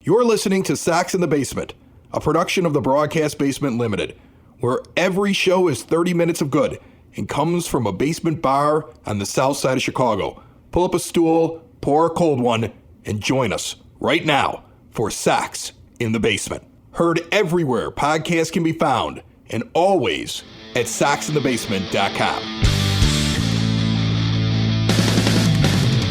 You're listening to Sacks in the Basement, a production of the Broadcast Basement Limited, where every show is 30 minutes of good and comes from a basement bar on the south side of Chicago. Pull up a stool, pour a cold one, and join us right now for Sacks in the Basement. Heard everywhere podcasts can be found, and always at sacksinthebasement.com.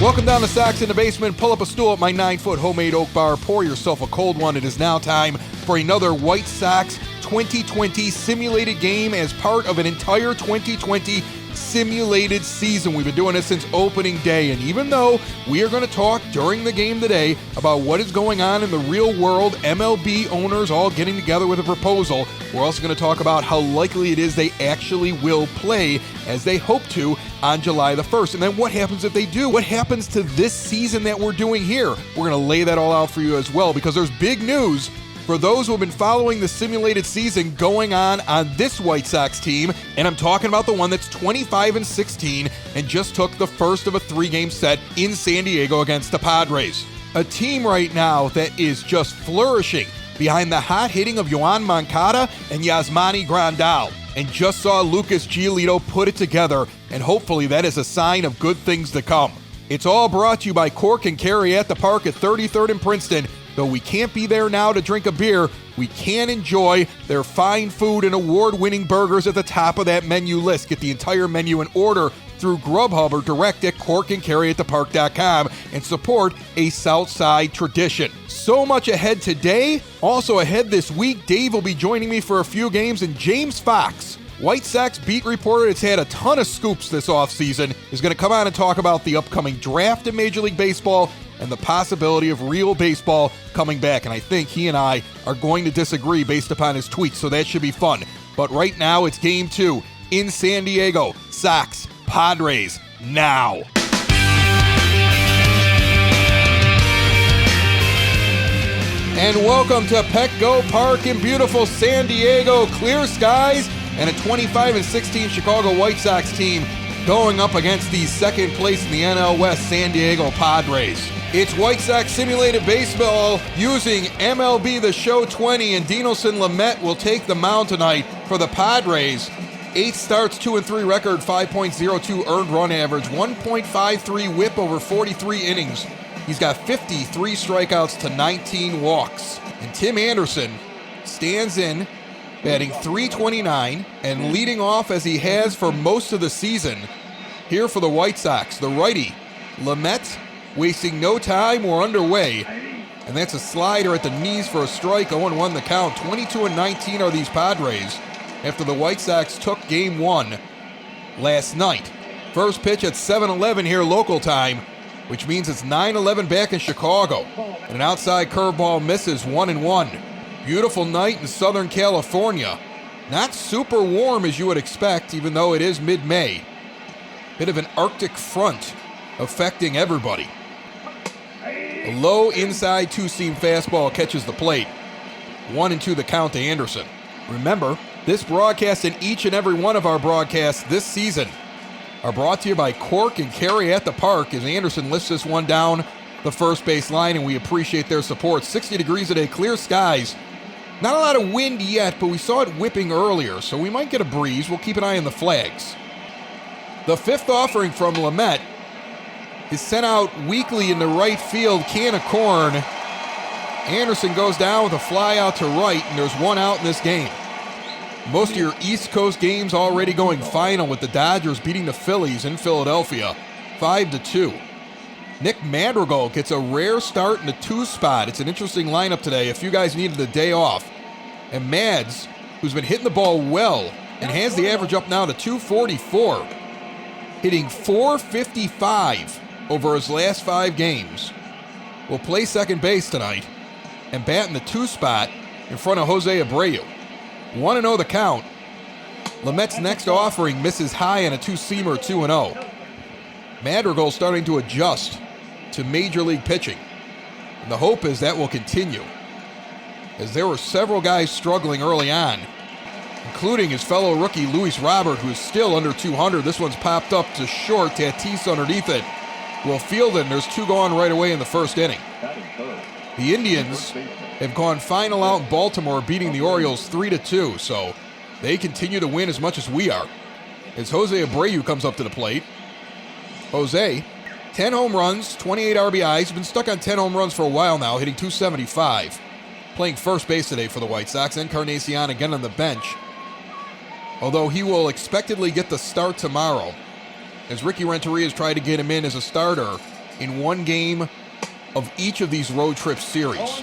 Welcome down to Sacks in the Basement. Pull up a stool at my 9-foot homemade oak bar. Pour yourself a cold one. It is now time for another White Sox 2020 simulated game as part of an entire 2020 simulated season. We've been doing this since opening day, and even though we are going to talk during the game today about what is going on in the real world, MLB owners all getting together with a proposal, we're also going to talk about how likely it is they actually will play as they hope to on July the 1st. And then what happens if they do? What happens to this season that we're doing here? We're going to lay that all out for you as well, because there's big news for those who have been following the simulated season going on this White Sox team, and I'm talking about the one that's 25-16 and just took the first of a 3-game set in San Diego against the Padres. A team right now that is just flourishing behind the hot hitting of Yoán Moncada and Yasmani Grandal, and just saw Lucas Giolito put it together, and hopefully that is a sign of good things to come. It's all brought to you by Cork and Carry at the Park at 33rd and Princeton. Though we can't be there now to drink a beer, we can enjoy their fine food and award-winning burgers at the top of that menu list. Get the entire menu and order through Grubhub or direct at corkandcarryatthepark.com and support a Southside tradition. So much ahead today. Also ahead this week, Dave will be joining me for a few games, and James Fox, White Sox beat reporter that's had a ton of scoops this offseason, is going to come on and talk about the upcoming draft in Major League Baseball and the possibility of real baseball coming back. And I think he and I are going to disagree based upon his tweets, so that should be fun. But right now, it's Game 2 in San Diego. Sox, Padres, now. And welcome to Petco Park in beautiful San Diego. Clear skies and a 25-16 Chicago White Sox team going up against the second place in the NL West San Diego Padres. It's White Sox simulated baseball using MLB The Show 20, and Dinelson Lamet will take the mound tonight for the Padres. 8 starts, 2-3 record, 5.02 earned run average, 1.53 whip over 43 innings. He's got 53 strikeouts to 19 walks. And Tim Anderson stands in, batting .329 and leading off as he has for most of the season here for the White Sox. The righty, Lamet, wasting no time, we're underway. And that's a slider at the knees for a strike, 0-1 the count. 22-19 are these Padres after the White Sox took Game 1 last night. First pitch at 7:11 here local time, which means it's 9:11 back in Chicago. And an outside curveball misses, 1-1. Beautiful night in Southern California. Not super warm as you would expect, even though it is mid-May. Bit of an Arctic front affecting everybody. A low inside two-seam fastball catches the plate. 1-2 the count to Anderson. Remember, this broadcast and each and every one of our broadcasts this season are brought to you by Cork and Carry at the Park as Anderson lifts this one down the first base line, and we appreciate their support. 60 degrees today, clear skies. Not a lot of wind yet, but we saw it whipping earlier, so we might get a breeze. We'll keep an eye on the flags. The fifth offering from Lamet is sent out weakly in the right field can of corn. Anderson goes down with a fly out to right, and there's one out in this game. Most of your East Coast games already going final with the Dodgers beating the Phillies in Philadelphia 5-2. Nick Madrigal gets a rare start in the 2 spot. It's an interesting lineup today. A few guys needed a day off. And Mads, who's been hitting the ball well and has the average up now to 244, hitting .455 over his last 5 games, will play second base tonight and bat in the 2 spot in front of Jose Abreu. 1-0 the count. Lamet's next offering misses high on a 2-seamer, 2-0. Madrigal starting to adjust to major league pitching, and the hope is that will continue, as there were several guys struggling early on, including his fellow rookie Luis Robert, who's still under 200. This one's popped up to short. Tatis underneath it will field it, and there's 2 gone right away in the first inning. The Indians have gone final out in Baltimore, beating the Orioles 3-2, so they continue to win as much as we are. As Jose Abreu comes up to the plate. Jose, 10 home runs, 28 RBIs. He's been stuck on 10 home runs for a while now, hitting .275. Playing first base today for the White Sox. Encarnacion again on the bench. Although he will expectedly get the start tomorrow, as Ricky Renteria has tried to get him in as a starter in one game of each of these road trip series.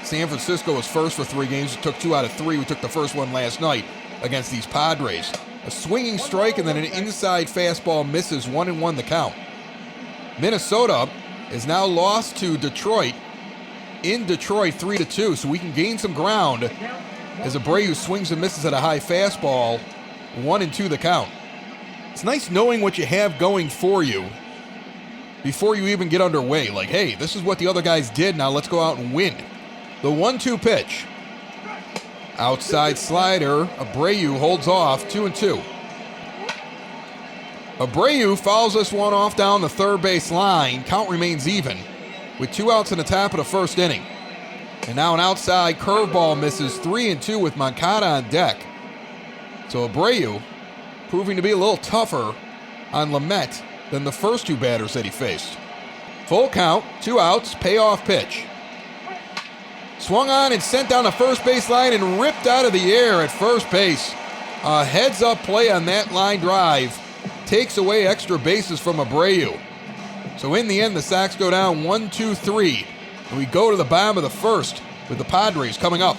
San Francisco was first for 3 games. We took 2 out of 3. We took the first one last night against these Padres. A swinging strike and then an inside fastball misses 1-1 the count. Minnesota is now lost to Detroit in Detroit 3-2, so we can gain some ground as Abreu swings and misses at a high fastball, 1-2 the count. It's nice knowing what you have going for you before you even get underway. Like, hey, this is what the other guys did, now let's go out and win. The 1-2 pitch. Outside slider, Abreu holds off, 2-2. Abreu fouls this one off down the third base line. Count remains even with 2 outs in the top of the first inning. And now an outside curveball misses, 3-2 with Moncada on deck. So Abreu proving to be a little tougher on Lamet than the first 2 batters that he faced. Full count, 2 outs, payoff pitch. Swung on and sent down the first base line and ripped out of the air at first base. A heads-up play on that line drive takes away extra bases from Abreu. So in the end, the Sox go down 1-2-3, and we go to the bottom of the first with the Padres coming up.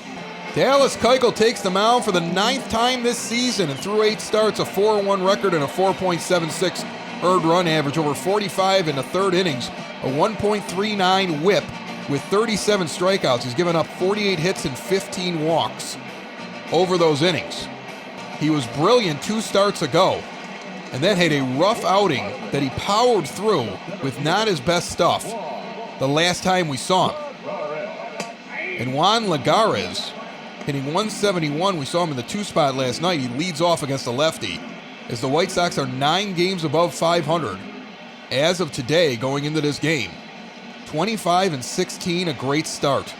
Dallas Keuchel takes the mound for the 9th time this season, and through 8 starts, a 4-1 record and a 4.76 earned run average over 45 in the third innings, a 1.39 whip with 37 strikeouts. He's given up 48 hits and 15 walks over those innings. He was brilliant 2 starts ago, and then had a rough outing that he powered through with not his best stuff the last time we saw him. And Juan Lagares hitting 171. We saw him in the 2 spot last night. He leads off against the lefty as the White Sox are 9 games above 500 as of today going into this game. 25-16, a great start.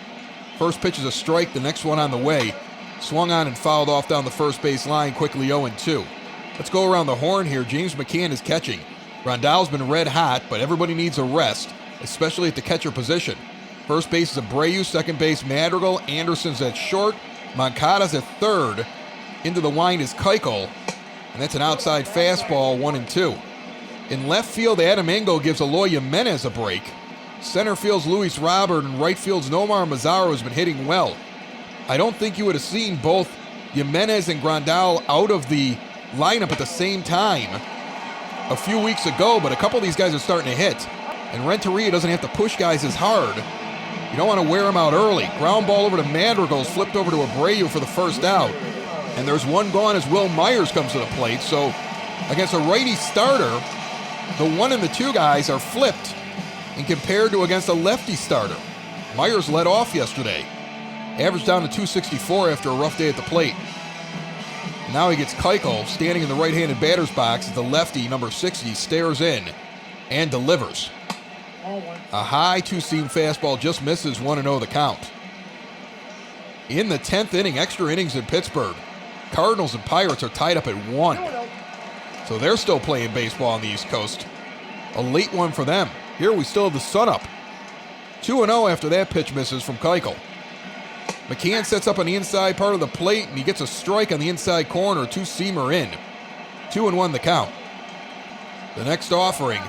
First pitch is a strike, the next one on the way. Swung on and fouled off down the first base line, quickly 0-2. Let's go around the horn here. James McCann is catching. Rondale's been red hot, but everybody needs a rest, especially at the catcher position. First base is Abreu, second base Madrigal, Anderson's at short, Moncada's at third. Into the wind is Keuchel, and that's an outside fastball, 1-2. In left field, Adam Engel gives Eloy Jimenez a break. Center field's Luis Robert, and right field's Nomar Mazara has been hitting well. I don't think you would have seen both Jimenez and Grandal out of the lineup at the same time a few weeks ago, but a couple of these guys are starting to hit. And Renteria doesn't have to push guys as hard. You don't want to wear them out early. Ground ball over to Madrigal's flipped over to Abreu for the first out. And there's one gone as Will Myers comes to the plate. So against a righty starter, the 1 and the 2 guys are flipped and compared to against a lefty starter. Myers led off yesterday. Averaged down to 264 after a rough day at the plate. Now he gets Keuchel standing in the right-handed batter's box as the lefty, number 60, stares in and delivers. A high 2-seam fastball just misses, 1-0 the count. In the 10th inning, extra innings in Pittsburgh. Cardinals and Pirates are tied up at 1. So they're still playing baseball on the East Coast. A late one for them. Here we still have the sun up. 2-0 after that pitch misses from Keuchel. McCann sets up on the inside part of the plate, and he gets a strike on the inside corner, 2-seamer in. 2-1 the count. The next offering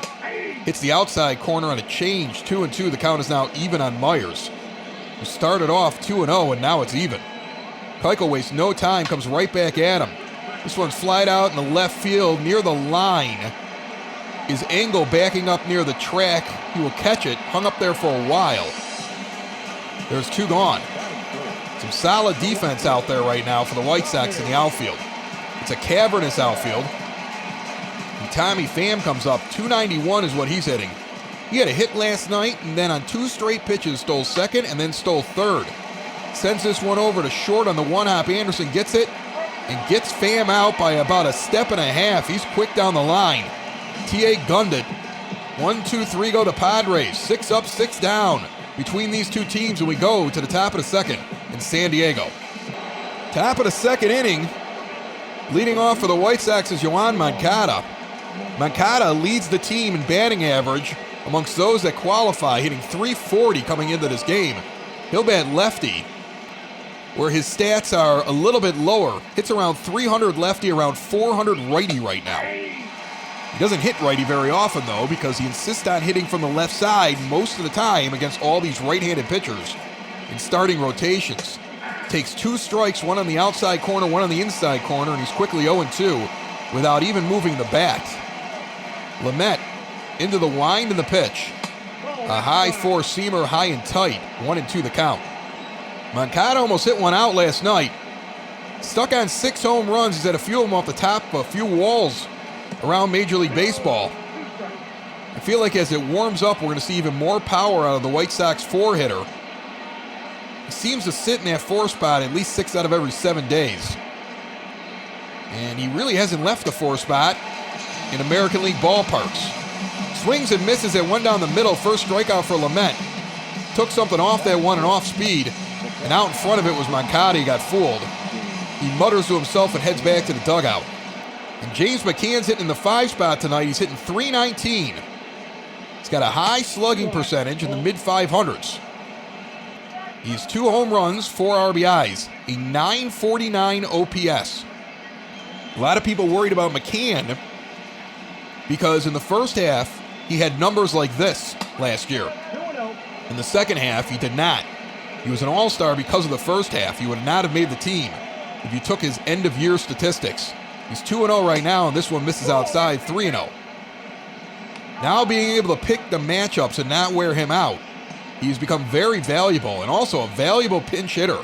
hits the outside corner on a change, 2-2. The count is now even on Myers, who started off 2-0, and now it's even. Keuchel wastes no time, comes right back at him. This one's flied out in the left field near the line. Is Engel backing up near the track? He will catch it, hung up there for a while. There's 2 gone. Some solid defense out there right now for the White Sox in the outfield. It's a cavernous outfield. And Tommy Pham comes up. 291 is what he's hitting. He had a hit last night, and then on 2 straight pitches stole second and then stole third. Sends this one over to short on the one-hop. Anderson gets it and gets Pham out by about a step and a half. He's quick down the line. T.A. gunned it. 1, 2, 3 go the Padres. 6 up, 6 down between these two teams, and we go to the top of the second in San Diego. Top of the second inning, leading off for the White Sox is Yoan Moncada. Moncada leads the team in batting average amongst those that qualify, hitting .340 coming into this game. He'll bat lefty, where his stats are a little bit lower. Hits around 300 lefty, around 400 righty right now. He doesn't hit righty very often, though, because he insists on hitting from the left side most of the time against all these right-handed pitchers in starting rotations. Takes 2 strikes, one on the outside corner, one on the inside corner, and he's quickly 0-2 without even moving the bat. Lamet into the wind and the pitch. A high four-seamer, high and tight, 1-2 the count. Moncada almost hit one out last night. Stuck on 6 home runs. He's had a few of them off the top of a few walls around Major League Baseball. I feel like as it warms up, we're going to see even more power out of the White Sox 4-hitter. He seems to sit in that 4 spot at least 6 out of every 7 days. And he really hasn't left the 4 spot in American League ballparks. Swings and misses at one down the middle. First strikeout for Lamet. Took something off that one and off speed. And out in front of it was Moncada. He got fooled. He mutters to himself and heads back to the dugout. And James McCann's hitting in the 5 spot tonight. He's hitting .319. He's got a high slugging percentage in the mid-500s. He has 2 home runs, 4 RBIs, a .949 OPS. A lot of people worried about McCann because in the first half, he had numbers like this last year. In the second half, he did not. He was an all-star because of the first half. He would not have made the team if you took his end-of-year statistics. He's 2-0 right now, and this one misses outside, 3-0. Now being able to pick the matchups and not wear him out, he's become very valuable and also a valuable pinch hitter,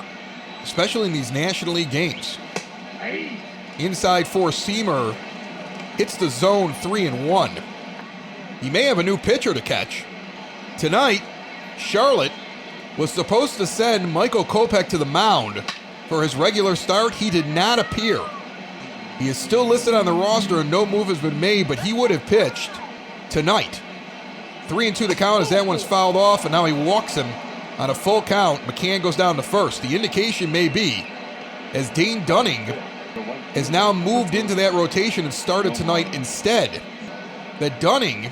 especially in these National League games. Inside four-seamer hits the zone 3-1. He may have a new pitcher to catch. Tonight, Charlotte was supposed to send Michael Kopech to the mound for his regular start. He did not appear. He is still listed on the roster and no move has been made, but he would have pitched tonight. 3-2 the count as that one's fouled off, and now he walks him on a full count. McCann goes down to first. The indication may be, as Dane Dunning has now moved into that rotation and started tonight instead, that Dunning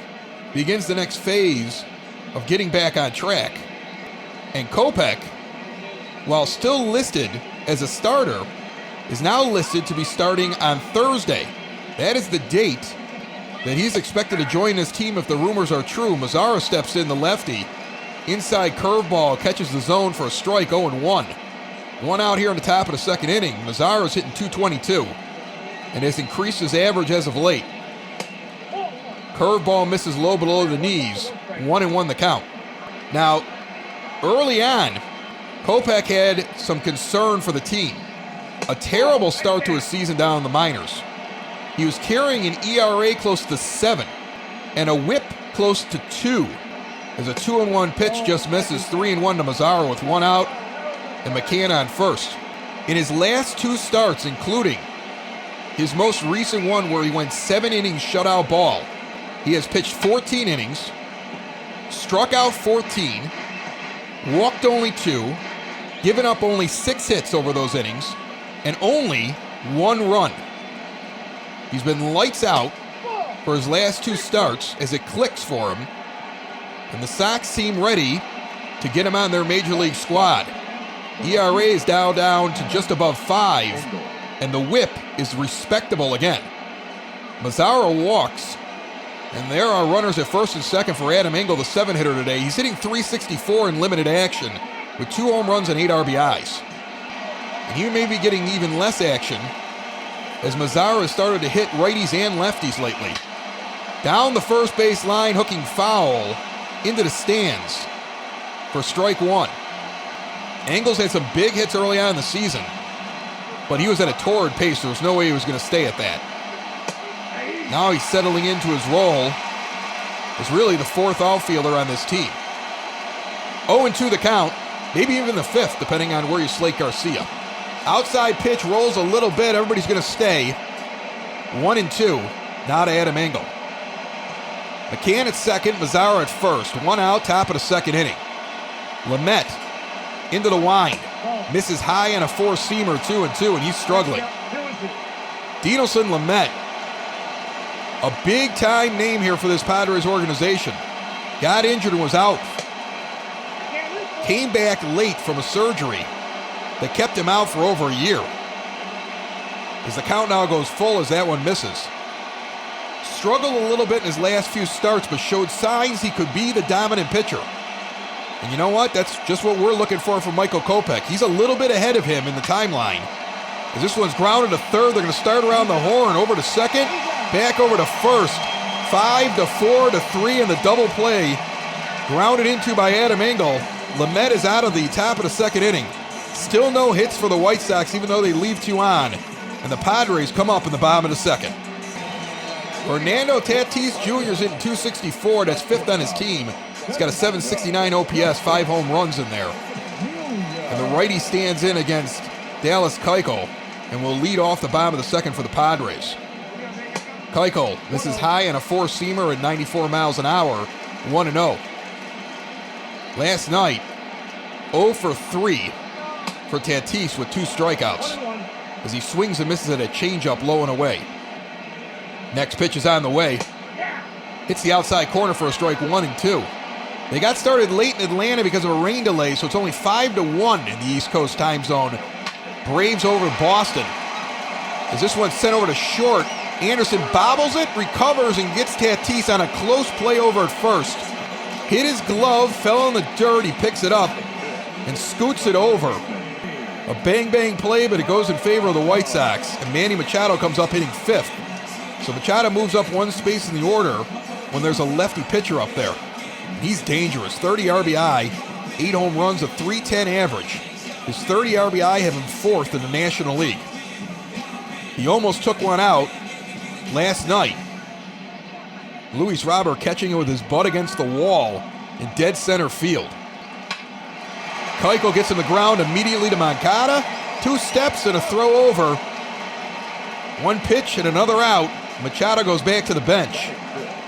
begins the next phase of getting back on track. And Kopech, while still listed as a starter, is now listed to be starting on Thursday. That is the date that he's expected to join this team if the rumors are true. Mazzara steps in, the lefty. Inside curveball, catches the zone for a strike, 0-1. One out here in the top of the second inning. Mazzara's hitting .222 and has increased his average as of late. Curveball misses low below the knees, 1-1 the count. Now, early on, Kopech had some concern for the team. A terrible start to his season down in the minors. He was carrying an ERA close to 7 and a whip close to 2. As a 2-1 pitch just misses, 3-1 to Mazzara with 1 out and McCann on first. In his last 2 starts, including his most recent one where he went 7 innings shutout ball, he has pitched 14 innings, struck out 14, walked only 2, given up only 6 hits over those innings, and only 1 run. He's been lights out for his last 2 starts as it clicks for him, and the Sox seem ready to get him on their Major League squad. ERA is now down to just above 5, and the whip is respectable again. Mazzara walks, and there are runners at first and second for Adam Engel, the 7-hitter today. He's hitting .364 in limited action with 2 home runs and 8 RBIs. And he may be getting even less action as Mazzara has started to hit righties and lefties lately. Down the first base line, hooking foul into the stands for strike 1. Engel's had some big hits early on in the season, but he was at a torrid pace. There was no way he was going to stay at that. Now he's settling into his role as really the 4th outfielder on this team. 0-2 the count, maybe even the 5th, depending on where you slate Garcia. Outside pitch rolls a little bit. Everybody's going to stay. 1-2, now to Adam Engel. McCann at second, Mazzara at first. 1 out, top of the second inning. Lamet into the wind. Misses high on a four-seamer, 2-2, and he's struggling. Dinelson Lamet, a big-time name here for this Padres organization. Got injured and was out. Came back late from a surgery that kept him out for over a year. As the count now goes full as that one misses. Struggled a little bit in his last few starts, but showed signs he could be the dominant pitcher. And you know what? That's just what we're looking for from Michael Kopech. He's a little bit ahead of him in the timeline. As this one's grounded to third, they're going to start around the horn, over to second, back over to first. 5-4 to 3 in the double play. Grounded into by Adam Engel. Lamet is out of the top of the second inning. Still no hits for the White Sox, even though they leave two on. And the Padres come up in the bottom of the second. Fernando Tatis Jr. is hitting .264. That's fifth on his team. He's got a .769 OPS, 5 home runs in there. And the righty stands in against Dallas Keuchel and will lead off the bottom of the second for the Padres. Keuchel misses high on a four-seamer at 94 miles an hour, 1-0. Last night, 0 for 3 for Tatis with 2 strikeouts as he swings and misses at a changeup low and away. Next pitch is on the way. Hits the outside corner for a strike, 1-2. They got started late in Atlanta because of a rain delay, so it's only 5-1 in the East Coast time zone. Braves over Boston. As this one's sent over to short, Anderson bobbles it, recovers, and gets Tatis on a close play over at first. Hit his glove, fell in the dirt, he picks it up, and scoots it over. A bang-bang play, but it goes in favor of the White Sox, and Manny Machado comes up hitting fifth. So Machado moves up one space in the order when there's a lefty pitcher up there. He's dangerous. 30 RBI, 8 home runs, a .310 average. His 30 RBI have him fourth in the National League. He almost took one out last night. Luis Robert catching it with his butt against the wall in dead center field. Keuchel gets in the ground immediately to Moncada. 2 steps and a throw over. 1 pitch and another out. Machado goes back to the bench,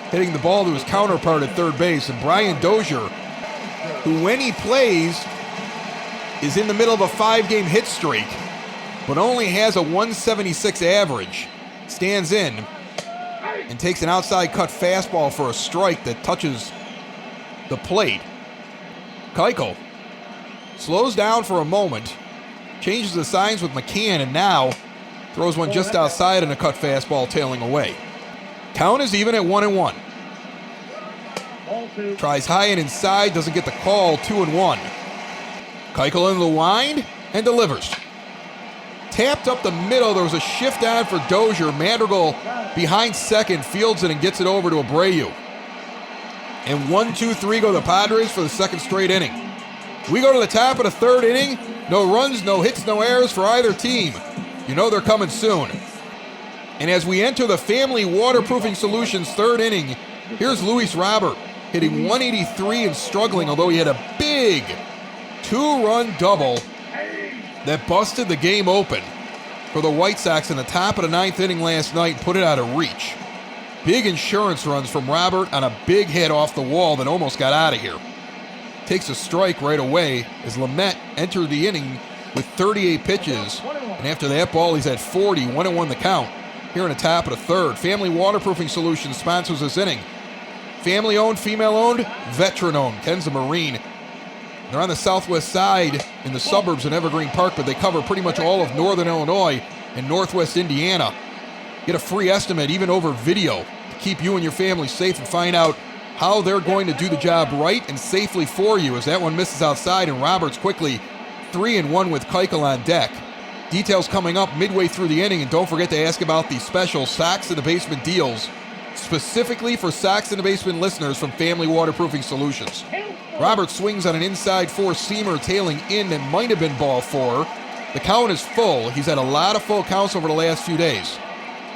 hitting the ball to his counterpart at third base. And Brian Dozier, who when he plays is in the middle of a 5-game hit streak, but only has a .176 average, stands in and takes an outside cut fastball for a strike that touches the plate. Keuchel slows down for a moment, changes the signs with McCann, and now throws one just outside and a cut fastball tailing away. Count is even at 1-1. Tries high and inside, doesn't get the call, 2-1. Keuchel into the wind and delivers. Tapped up the middle, there was a shift on for Dozier. Madrigal behind second, fields it and gets it over to Abreu. And 1-2-3 go the Padres for the second straight inning. We go to the top of the third inning. No runs, no hits, no errors for either team. You know they're coming soon. And as we enter the Family Waterproofing Solutions third inning, here's Luis Robert hitting 183 and struggling, although he had a big 2-run double that busted the game open for the White Sox in the top of the ninth inning last night and put it out of reach. Big insurance runs from Robert on a big hit off the wall that almost got out of here. Takes a strike right away as Lamet entered the inning with 38 pitches. And after that ball, he's at 40, 1-1 the count. Here in the top of the third. Family Waterproofing Solutions sponsors this inning. Family-owned, female-owned, veteran-owned. Ken's a Marine. They're on the southwest side in the suburbs in Evergreen Park, but they cover pretty much all of northern Illinois and northwest Indiana. Get a free estimate, even over video, to keep you and your family safe and find out how they're going to do the job right and safely for you, as that one misses outside and Roberts quickly 3-1 with Keuchel on deck. Details coming up midway through the inning, and don't forget to ask about the special Sox in the Basement deals, specifically for Sox in the Basement listeners from Family Waterproofing Solutions. Roberts swings on an inside four-seamer tailing in that might have been ball 4. The count is full. He's had a lot of full counts over the last few days.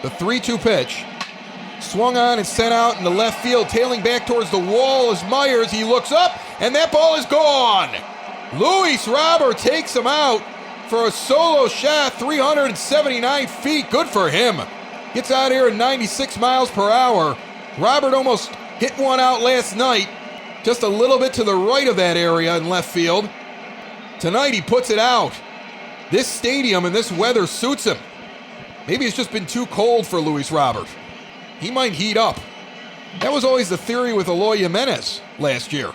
The 3-2 pitch swung on and sent out in the left field, tailing back towards the wall is Myers. He looks up, and that ball is gone. Luis Robert takes him out for a solo shot, 379 feet. Good for him. Gets out here at 96 miles per hour. Robert almost hit one out last night. just a little bit to the right of that area in left field. Tonight he puts it out. This stadium and this weather suits him. Maybe it's just been too cold for Luis Robert. He might heat up. That was always the theory with Eloy Jimenez last year.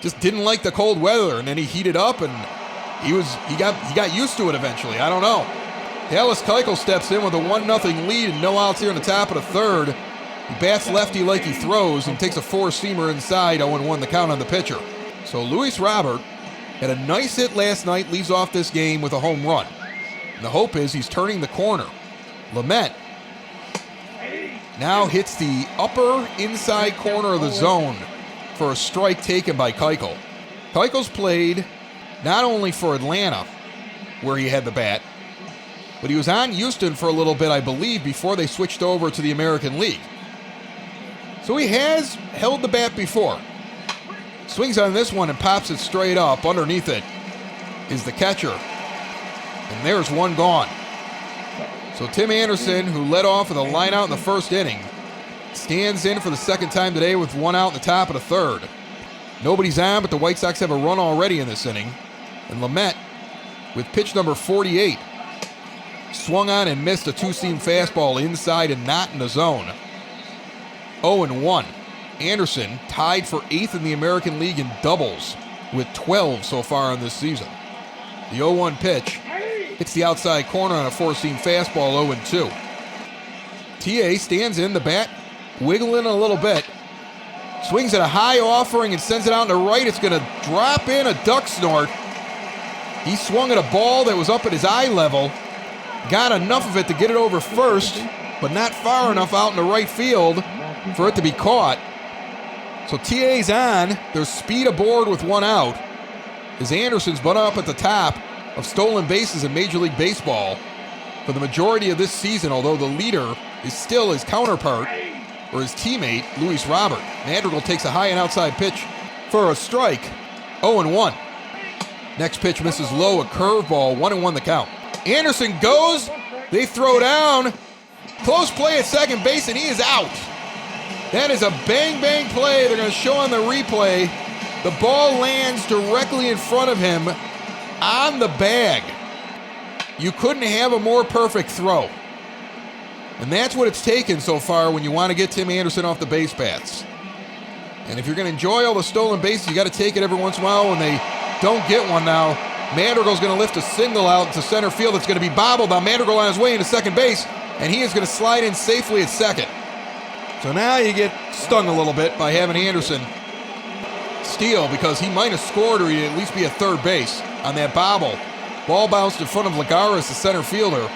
Just didn't like the cold weather, and then he heated up, and he got used to it eventually. I don't know. Dallas Keuchel steps in with a 1-0 lead and no outs here in the top of the third. He bats lefty like he throws and takes a four-seamer inside, 0-1 the count on the pitcher. So Luis Robert had a nice hit last night, leaves off this game with a home run. And the hope is he's turning the corner. Lamet now hits the upper inside corner of the zone for a strike taken by Keuchel. Keuchel's played not only for Atlanta, where he had the bat, but he was on Houston for a little bit, I believe, before they switched over to the American League. So he has held the bat before. Swings on this one and pops it straight up. Underneath it is the catcher. And there's one gone. So Tim Anderson, who led off with a line out in the first inning, stands in for the second time today with one out in the top of the third. Nobody's on, but the White Sox have a run already in this inning. And Lamet, with pitch number 48, swung on and missed a two-seam fastball inside and not in the zone. 0-1. Anderson tied for 8th in the American League in doubles with 12 so far on this season. The 0-1 pitch hits the outside corner on a four-seam fastball, 0-2. TA stands in, the bat wiggling a little bit. Swings at a high offering and sends it out to right. It's going to drop in a duck snort. He swung at a ball that was up at his eye level. Got enough of it to get it over first, but not far enough out in the right field for it to be caught. So TA's on. There's speed aboard with one out, as Anderson's been up at the top of stolen bases in Major League Baseball for the majority of this season, although the leader is still his counterpart, or his teammate, Luis Robert. Madrigal takes a high and outside pitch for a strike, 0-1. Next pitch misses low, a curveball, 1-1 the count. Anderson goes, they throw down, close play at second base, and he is out. That is a bang-bang play. They're going to show on the replay. The ball lands directly in front of him on the bag. You couldn't have a more perfect throw. And that's what it's taken so far when you want to get Tim Anderson off the base paths. And if you're going to enjoy all the stolen bases, you got to take it every once in a while when they don't get one now. Madrigal's going to lift a single out to center field. It's going to be bobbled. Now Madrigal on his way into second base, and he is going to slide in safely at second. So now you get stung a little bit by having Anderson steal, because he might have scored or he'd at least be at third base on that bobble. Ball bounced in front of Lagares, the center fielder.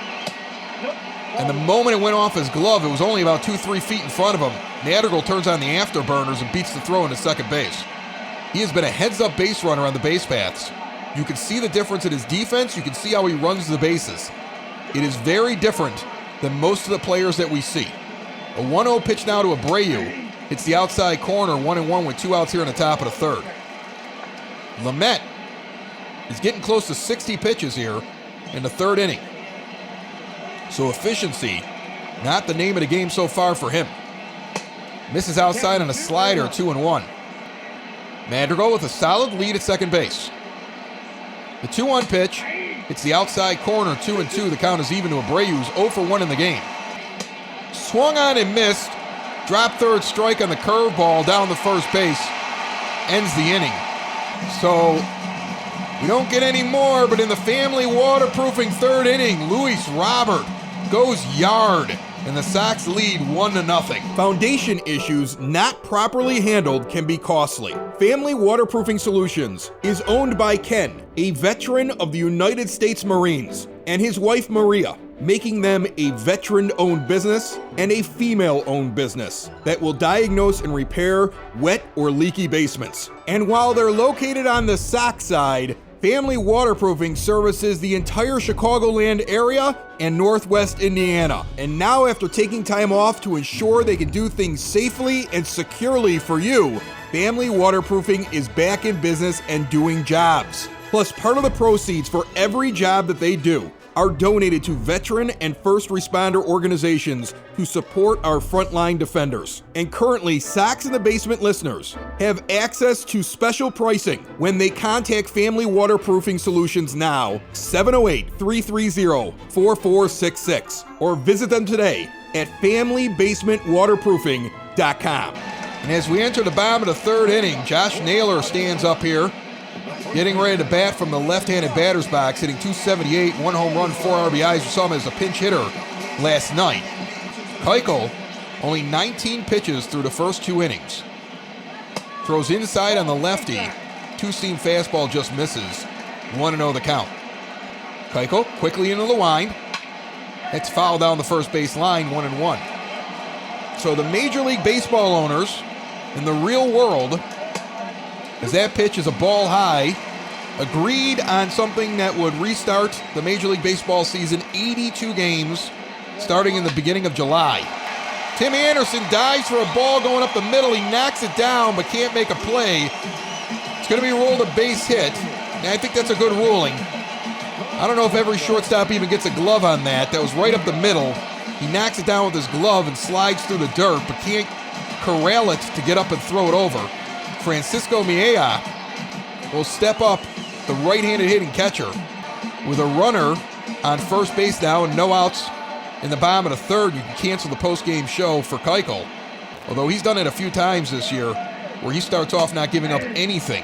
And the moment it went off his glove, it was only about 2-3 feet in front of him. Madrigal turns on the afterburners and beats the throw into second base. He has been a heads-up base runner on the base paths. You can see the difference in his defense. You can see how he runs the bases. It is very different than most of the players that we see. A 1-0 pitch now to Abreu. It's the outside corner, 1-1 with two outs here in the top of the third. Lamet is getting close to 60 pitches here in the third inning. So efficiency, not the name of the game so far for him. Misses outside on a slider, 2-1. Madrigal with a solid lead at second base. The 2-1 pitch, it's the outside corner, 2-2. The count is even to Abreu, who's 0-1 in the game. Swung on and missed. Drop third strike on the curveball down the first base. Ends the inning. So we don't get any more, but in the family waterproofing third inning, Luis Robert goes yard, and the Sox lead 1-0. Foundation issues not properly handled can be costly. Family Waterproofing Solutions is owned by Ken, a veteran of the United States Marines, and his wife Maria, making them a veteran-owned business and a female-owned business that will diagnose and repair wet or leaky basements. And while they're located on the Sox side, Family Waterproofing services the entire Chicagoland area and Northwest Indiana. And now, after taking time off to ensure they can do things safely and securely for you, Family Waterproofing is back in business and doing jobs. Plus, part of the proceeds for every job that they do are donated to veteran and first responder organizations to support our frontline defenders. And currently, Sox in the Basement listeners have access to special pricing when they contact Family Waterproofing Solutions now, 708-330-4466, or visit them today at FamilyBasementWaterproofing.com. And as we enter the bottom of the third inning, Josh Naylor stands up here, getting ready to bat from the left-handed batter's box, hitting .278, 1 home run, 4 RBIs. We saw him as a pinch hitter last night. Keuchel, only 19 pitches through the first 2 innings. Throws inside on the lefty. 2-seam fastball just misses. 1-0 the count. Keuchel quickly into the wind. It's fouled down the first base line, 1-1. So the Major League Baseball owners in the real world, as that pitch is a ball high, agreed on something that would restart the Major League Baseball season, 82 games, starting in the beginning of July. Tim Anderson dives for a ball going up the middle. He knocks it down but can't make a play. It's going to be ruled a base hit, and I think that's a good ruling. I don't know if every shortstop even gets a glove on that. That was right up the middle. He knocks it down with his glove and slides through the dirt, but can't corral it to get up and throw it over. Francisco Miella will step up, the right-handed hitting catcher, with a runner on first base now and no outs in the bottom of the third. You can cancel the post-game show for Keuchel, although he's done it a few times this year where he starts off not giving up anything,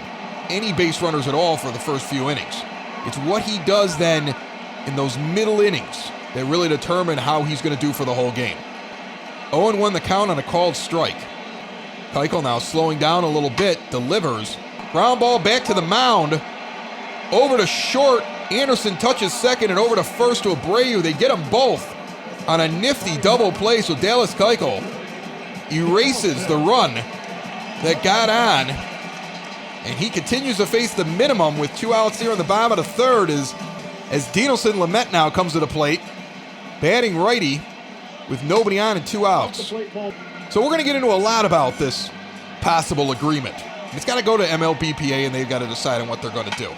any base runners at all for the first few innings. It's what he does then in those middle innings that really determine how he's going to do for the whole game. 0-1 the count on a called strike. Keuchel now slowing down a little bit, delivers. Ground ball back to the mound. Over to short. Anderson touches second and over to first to Abreu. They get them both on a nifty double play. So Dallas Keuchel erases the run that got on. And he continues to face the minimum with 2 outs here in the bottom of the third as Dinelson Lamet now comes to the plate. Batting righty with nobody on and 2 outs. So we're going to get into a lot about this possible agreement. It's got to go to MLBPA and they've got to decide on what they're going to do.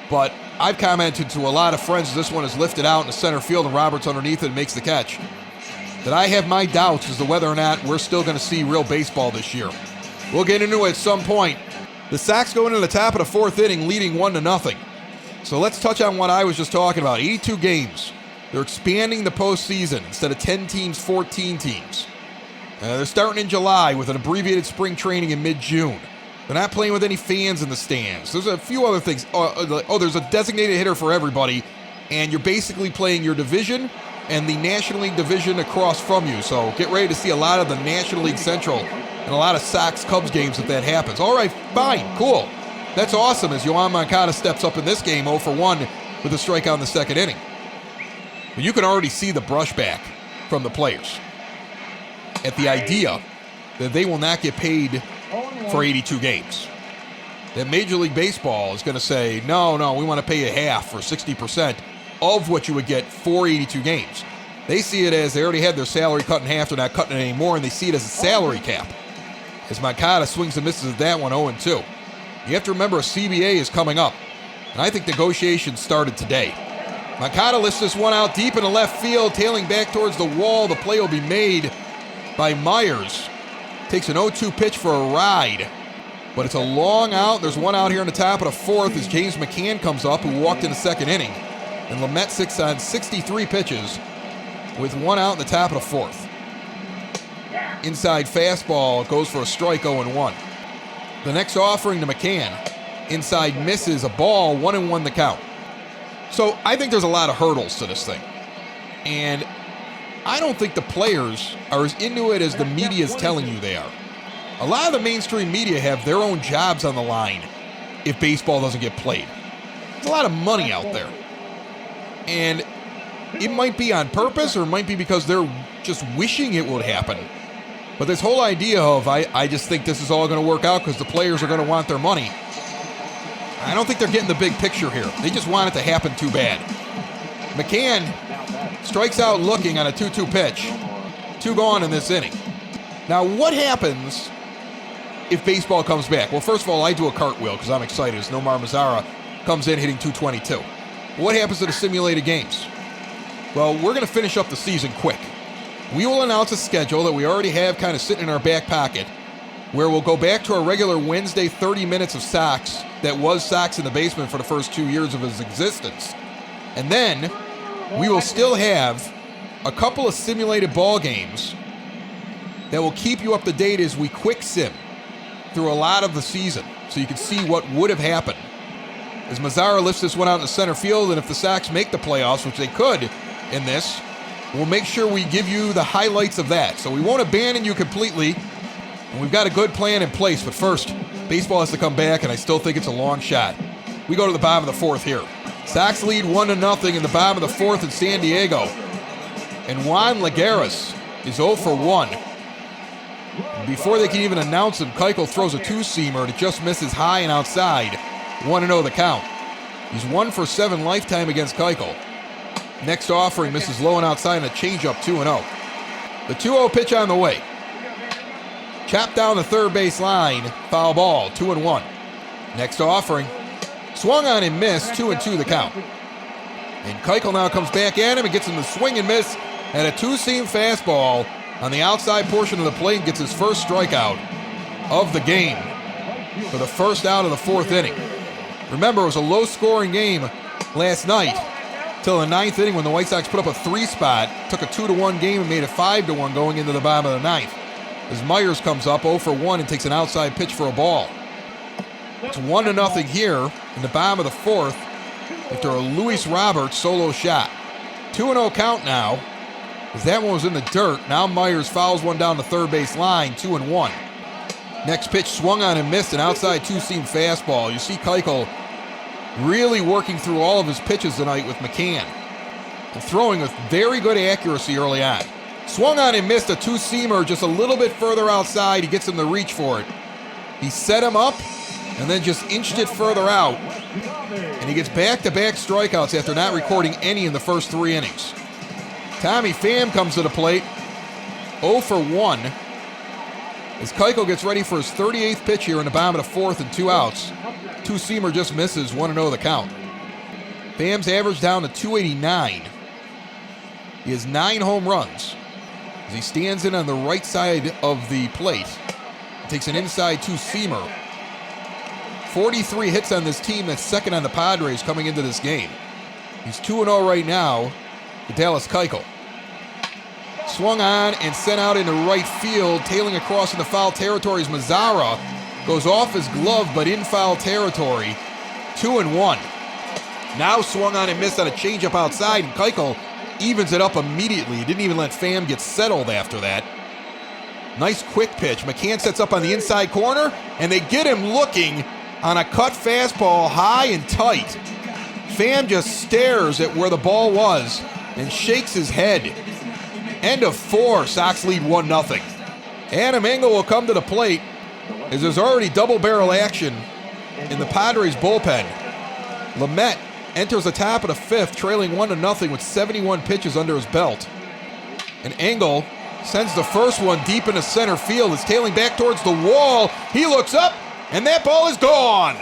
But I've commented to a lot of friends as this one is lifted out in the center field and Roberts underneath it and makes the catch, that I have my doubts as to whether or not we're still going to see real baseball this year. We'll get into it at some point. The Sox go into the top of the fourth inning leading 1-0. So let's touch on what I was just talking about. 82 games. They're expanding the postseason. Instead of 10 teams, 14 teams. They're starting in July with an abbreviated spring training in mid-June. They're not playing with any fans in the stands. There's a few other things. There's a designated hitter for everybody, and you're basically playing your division and the National League division across from you. So get ready to see a lot of the National League Central and a lot of Sox-Cubs games if that happens. All right, fine, cool. That's awesome as Yoan Moncada steps up in this game 0-for-1 with a strikeout in the second inning. But you can already see the brushback from the players at the idea that they will not get paid for 82 games. That Major League Baseball is going to say, no, we want to pay you half or 60% of what you would get for 82 games. They see it as they already had their salary cut in half, they're not cutting it anymore, and they see it as a salary cap. As Moncada swings and misses at that one, 0-2. You have to remember a CBA is coming up, and I think negotiations started today. Moncada lifts this one out deep in the left field, tailing back towards the wall. The play will be made by Myers. Takes an 0-2 pitch for a ride, but it's a long out. There's one out here in the top of the fourth as James McCann comes up, who walked in the second inning. And Lamet sits on 63 pitches with one out in the top of the fourth. Inside fastball goes for a strike, 0-1. The next offering to McCann. Inside misses, a ball, 1-1 the count. So I think there's a lot of hurdles to this thing. And I don't think the players are as into it as the media is telling you they are. A lot of the mainstream media have their own jobs on the line if baseball doesn't get played. There's a lot of money out there. And it might be on purpose or it might be because they're just wishing it would happen. But this whole idea of, I just think this is all going to work out because the players are going to want their money. I don't think they're getting the big picture here. They just want it to happen too bad. McCann strikes out looking on a 2-2 pitch. 2 gone in this inning. Now, what happens if baseball comes back? Well, first of all, I do a cartwheel because I'm excited as Nomar Mazara comes in hitting .222. What happens to the simulated games? Well, we're going to finish up the season quick. We will announce a schedule that we already have kind of sitting in our back pocket, where we'll go back to our regular Wednesday 30 minutes of Sox that was Sox in the Basement for the first 2 years of his existence. And then we will still have a couple of simulated ball games that will keep you up to date as we quick sim through a lot of the season so you can see what would have happened. As Mazzara lifts this one out in the center field, and if the Sox make the playoffs, which they could in this, we'll make sure we give you the highlights of that. So we won't abandon you completely, and we've got a good plan in place. But first, baseball has to come back, and I still think it's a long shot. We go to the bottom of the fourth here. Sox lead 1-0 in the bottom of the fourth in San Diego. And Juan Lagares is 0 for 1. Before they can even announce him, Keuchel throws a two-seamer and it just misses high and outside. 1-0 the count. He's 1 for 7 lifetime against Keuchel. Next offering misses low and outside and a changeup 2-0. The 2-0 pitch on the way. Chopped down the third base line. Foul ball, 2-1. Next offering. Swung on and missed, 2-2 the count. And Keuchel now comes back at him and gets him to swing and miss at a two-seam fastball on the outside portion of the plate and gets his first strikeout of the game for the first out of the fourth inning. Remember, it was a low-scoring game last night till the ninth inning when the White Sox put up a 3-spot, took a 2-1 game and made it 5-1 going into the bottom of the ninth. As Myers comes up 0 for 1 and takes an outside pitch for a ball. It's 1-0 here in the bottom of the fourth after a Luis Roberts solo shot. 2-0 count now, as that one was in the dirt. Now Myers fouls one down the third base line, 2-1. Next pitch swung on and missed, an outside two-seam fastball. You see Keuchel really working through all of his pitches tonight with McCann and throwing with very good accuracy early on. Swung on and missed a two-seamer just a little bit further outside. He gets him to reach for it. He set him up and then just inched it further out. And he gets back-to-back strikeouts after not recording any in the first 3 innings. Tommy Pham comes to the plate, 0 for 1. As Keuchel gets ready for his 38th pitch here in the bottom of the fourth and 2 outs. Two-seamer just misses, 1-0 the count. Pham's average down to 289. He has 9 home runs as he stands in on the right side of the plate. He takes an inside two-seamer. 43 hits on this team, that's second on the Padres coming into this game. He's 2-0 right now, the Dallas Keuchel. Swung on and sent out into right field, tailing across in the foul territory as Mazzara goes off his glove but in foul territory. 2-1. Now swung on and missed on a changeup outside, and Keuchel evens it up immediately. He didn't even let Pham get settled after that. Nice quick pitch. McCann sets up on the inside corner, and they get him looking on a cut fastball high and tight. Pham just stares at where the ball was and shakes his head. End of 4, Sox lead 1-0. Adam Engel will come to the plate as there's already double barrel action in the Padres bullpen. Lamet enters the top of the fifth, trailing 1-0 with 71 pitches under his belt. And Engel sends the first one deep into center field. It's tailing back towards the wall. He looks up, and that ball is gone.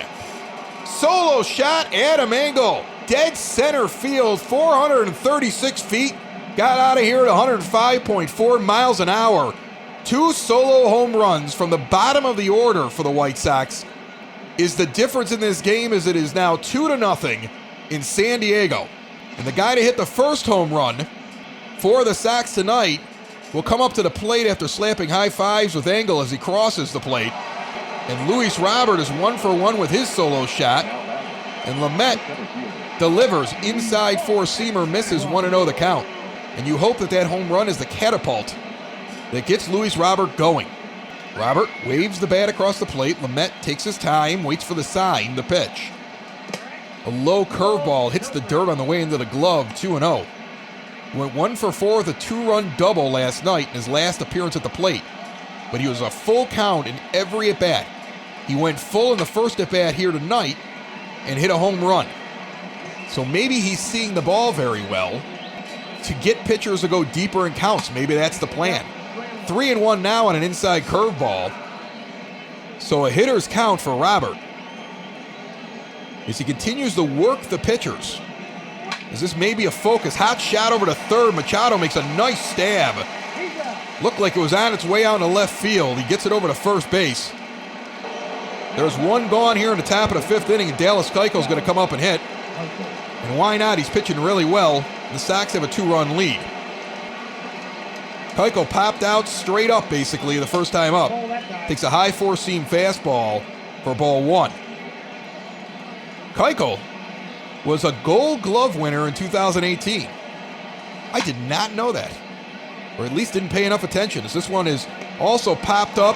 Solo shot, Adam Engel. Dead center field, 436 feet. Got out of here at 105.4 miles an hour. 2 solo home runs from the bottom of the order for the White Sox is the difference in this game, as it is now 2-0 in San Diego. And the guy to hit the first home run for the Sox tonight will come up to the plate after slapping high fives with Engel as he crosses the plate. And Luis Robert is 1 for 1 with his solo shot. And Lamet delivers inside four-seamer, misses 1-0 the count. And you hope that that home run is the catapult that gets Luis Robert going. Robert waves the bat across the plate. Lamet takes his time, waits for the sign, the pitch. A low curveball hits the dirt on the way into the glove, 2-0. Went 1 for 4 with a 2-run double last night in his last appearance at the plate. But he was a full count in every at-bat. He went full in the first at-bat here tonight and hit a home run. So maybe he's seeing the ball very well to get pitchers to go deeper in counts. Maybe that's the plan. 3-1 now on an inside curveball. So a hitter's count for Robert as he continues to work the pitchers. Is this maybe a focus? Hot shot over to third. Machado makes a nice stab. Looked like it was on its way out in the left field. He gets it over to first base. There's one gone here in the top of the fifth inning, and Dallas Keuchel's going to come up and hit. And why not? He's pitching really well. The Sox have a 2-run lead. Keuchel popped out straight up, basically, the first time up. Takes a high four-seam fastball for ball one. Keuchel was a Gold Glove winner in 2018. I did not know that, or at least didn't pay enough attention, as this one is also popped up.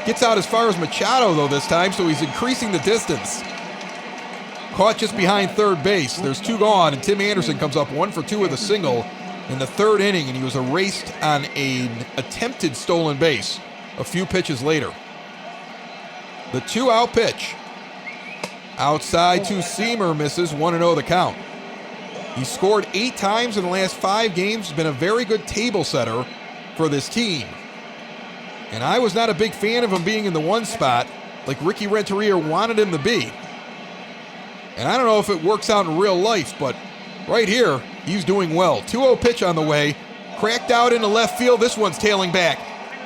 Gets out as far as Machado, though, this time, so he's increasing the distance. Caught just behind third base. There's two gone, and Tim Anderson comes up 1 for 2 with a single in the third inning, and he was erased on an attempted stolen base a few pitches later. The 2-out pitch. Outside two-seamer misses, 1-0 the count. He scored 8 times in the last 5 games. He's been a very good table setter for this team. And I was not a big fan of him being in the 1 spot like Ricky Renteria wanted him to be. And I don't know if it works out in real life, but right here, he's doing well. 2-0 pitch on the way. Cracked out into left field. This one's tailing back.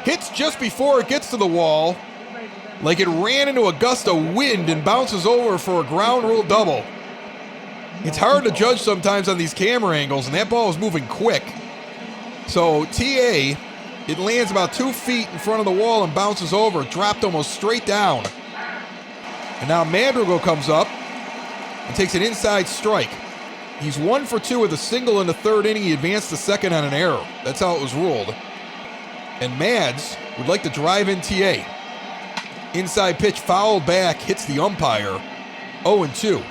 Hits just before it gets to the wall, like it ran into a gust of wind and bounces over for a ground rule double. It's hard to judge sometimes on these camera angles, and that ball is moving quick. So TA, it lands about 2 feet in front of the wall and bounces over, dropped almost straight down. And now Madrigal comes up and takes an inside strike. He's 1 for 2 with a single in the third inning. He advanced to second on an error. That's how it was ruled. And Mads would like to drive in TA. Inside pitch fouled back, hits the umpire. 0-2.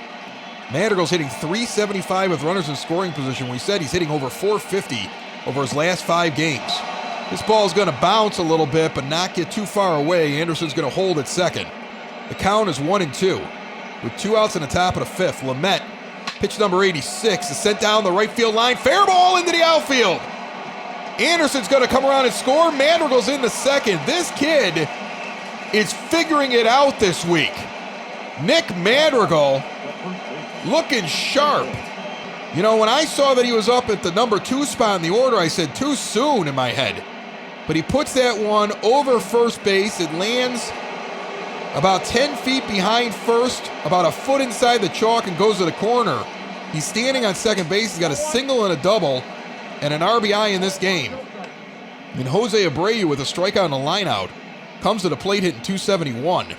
Madrigal's hitting .375 with runners in scoring position. We said he's hitting over .450 over his last 5 games. This ball's going to bounce a little bit, but not get too far away. Anderson's going to hold at second. The count is 1-2. With 2 outs in the top of the fifth, Lamet, pitch number 86, is sent down the right field line. Fair ball into the outfield. Anderson's going to come around and score. Madrigal's in the second. This kid is figuring it out this week. Nick Madrigal looking sharp. You know, when I saw that he was up at the number 2 spot in the order, I said too soon in my head. But he puts that one over first base. It lands about 10 feet behind first, about a foot inside the chalk, and goes to the corner. He's standing on second base. He's got a single and a double and an RBI in this game. And Jose Abreu with a strikeout and a lineout comes to the plate hitting .271.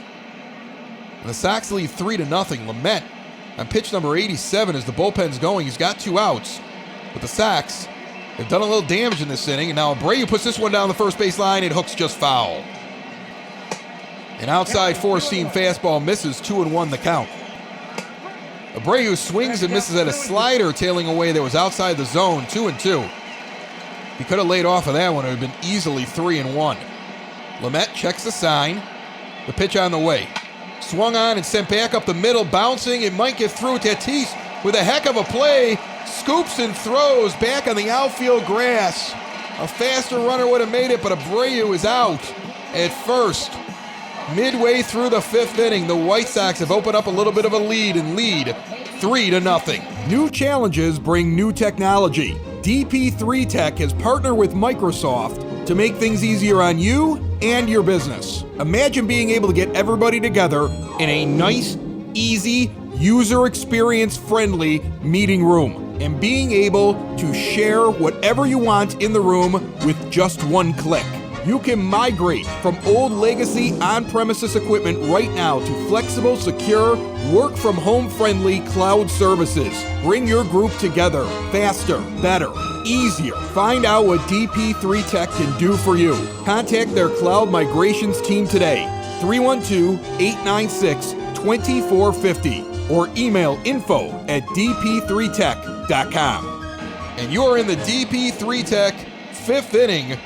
And the Sox lead 3-0. Lamet on pitch number 87 as the bullpen's going. He's got 2 outs. But the Sox have done a little damage in this inning. And now Abreu puts this one down the first base line. It hooks just foul. An outside four-seam fastball misses, 2-1 the count. Abreu swings and misses at a slider tailing away that was outside the zone, 2-2. He could have laid off of that one. It would have been easily 3-1. Lamet checks the sign. The pitch on the way. Swung on and sent back up the middle, bouncing. It might get through. Tatis with a heck of a play. Scoops and throws back on the outfield grass. A faster runner would have made it, but Abreu is out at first. Midway through the fifth inning, the White Sox have opened up a little bit of a lead 3-0. New challenges bring new technology. DP3 Tech has partnered with Microsoft to make things easier on you and your business. Imagine being able to get everybody together in a nice, easy, user experience friendly meeting room and being able to share whatever you want in the room with just one click. You can migrate from old legacy on-premises equipment right now to flexible, secure, work-from-home friendly cloud services. Bring your group together faster, better, easier. Find out what DP3 Tech can do for you. Contact their cloud migrations team today, 312-896-2450, or email info@dp3tech.com. And you're in the DP3 Tech fifth inning.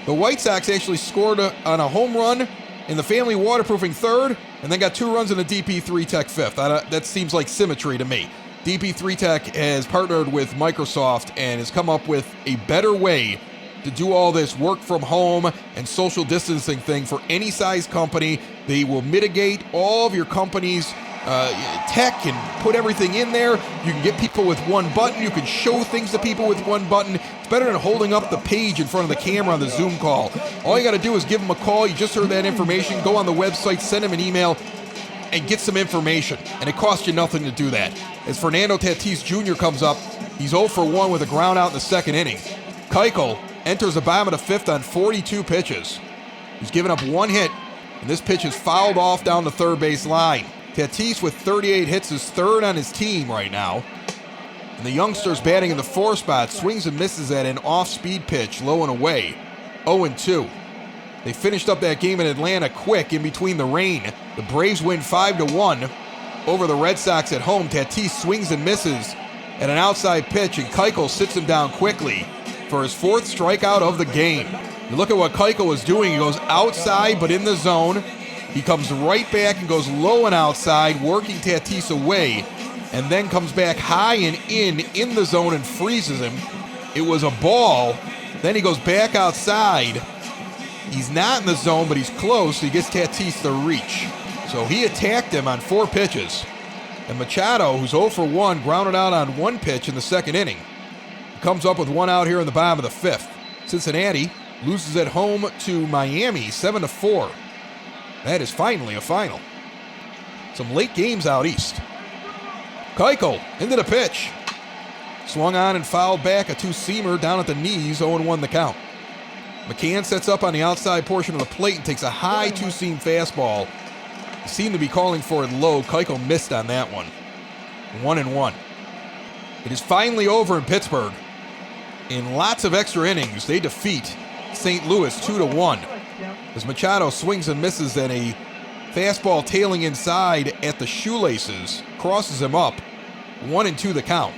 The White Sox actually scored on a home run in the family waterproofing third, and then got 2 runs in the DP3 Tech fifth. That seems like symmetry to me. DP3 Tech has partnered with Microsoft and has come up with a better way to do all this work from home and social distancing thing for any size company. They will mitigate all of your company's tech and put everything in there. You can get people with one button. You can show things to people with one button. It's better than holding up the page in front of the camera on the Zoom call. All you got to do is give them a call. You just heard that information. Go on the website, send them an email, and get some information. And it costs you nothing to do that. As Fernando Tatis Jr. comes up, he's 0 for 1 with a ground out in the second inning. Keuchel enters the bottom of the fifth on 42 pitches. He's given up one hit, and this pitch is fouled off down the third base line. Tatis with 38 hits is third on his team right now. And the youngster's batting in the 4 spot, swings and misses at an off-speed pitch, low and away, 0-2. They finished up that game in Atlanta quick in between the rain. The Braves win 5-1 over the Red Sox at home. Tatis swings and misses at an outside pitch, and Keuchel sits him down quickly for his 4th strikeout of the game. You look at what Keuchel was doing. He goes outside but in the zone. He comes right back and goes low and outside, working Tatis away, and then comes back high and in the zone and freezes him. It was a ball. Then he goes back outside. He's not in the zone, but he's close. He gets Tatis the reach. So he attacked him on 4 pitches. And Machado, who's 0 for 1, grounded out on 1 pitch in the second inning. He comes up with 1 out here in the bottom of the 5th. Cincinnati loses at home to Miami 7-4. That is finally a final. Some late games out east. Keuchel into the pitch. Swung on and fouled back a 2-seamer down at the knees, 0-1 the count. McCann sets up on the outside portion of the plate and takes a high 2-seam fastball. He seemed to be calling for it low. Keuchel missed on that one. 1-1. It is finally over in Pittsburgh. In lots of extra innings, they defeat St. Louis 2-1. As Machado swings and misses at a fastball tailing inside at the shoelaces, crosses him up, 1-2 the count.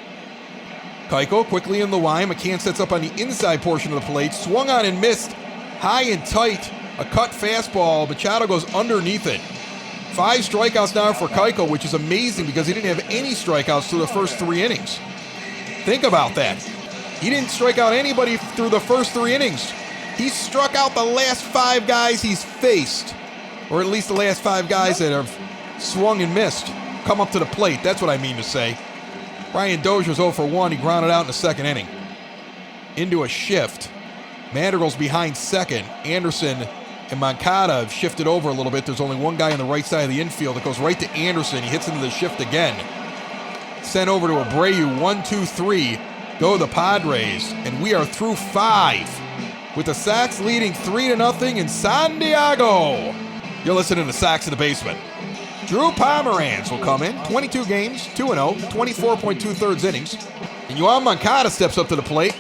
Keuchel quickly in the line. McCann sets up on the inside portion of the plate, swung on and missed, high and tight, a cut fastball. Machado goes underneath it. 5 strikeouts now for Keuchel, which is amazing because he didn't have any strikeouts through the first 3 innings. Think about that. He didn't strike out anybody through the first 3 innings. He struck out the last 5 guys he's faced, or at least the last 5 guys that have swung and missed, come up to the plate. That's what I mean to say. Brian Dozier's 0 for 1. He grounded out in the second inning. Into a shift. Madrigal's behind second. Anderson and Moncada have shifted over a little bit. There's only one guy on the right side of the infield that goes right to Anderson. He hits into the shift again. Sent over to Abreu. 1, 2, 3. Go the Padres. And we are through 5. With the Sox leading 3-0 in San Diego. You're listening to Sox in the Basement. Drew Pomeranz will come in. 22 games, 2-0, 24.2 innings. And Yoan Moncada steps up to the plate.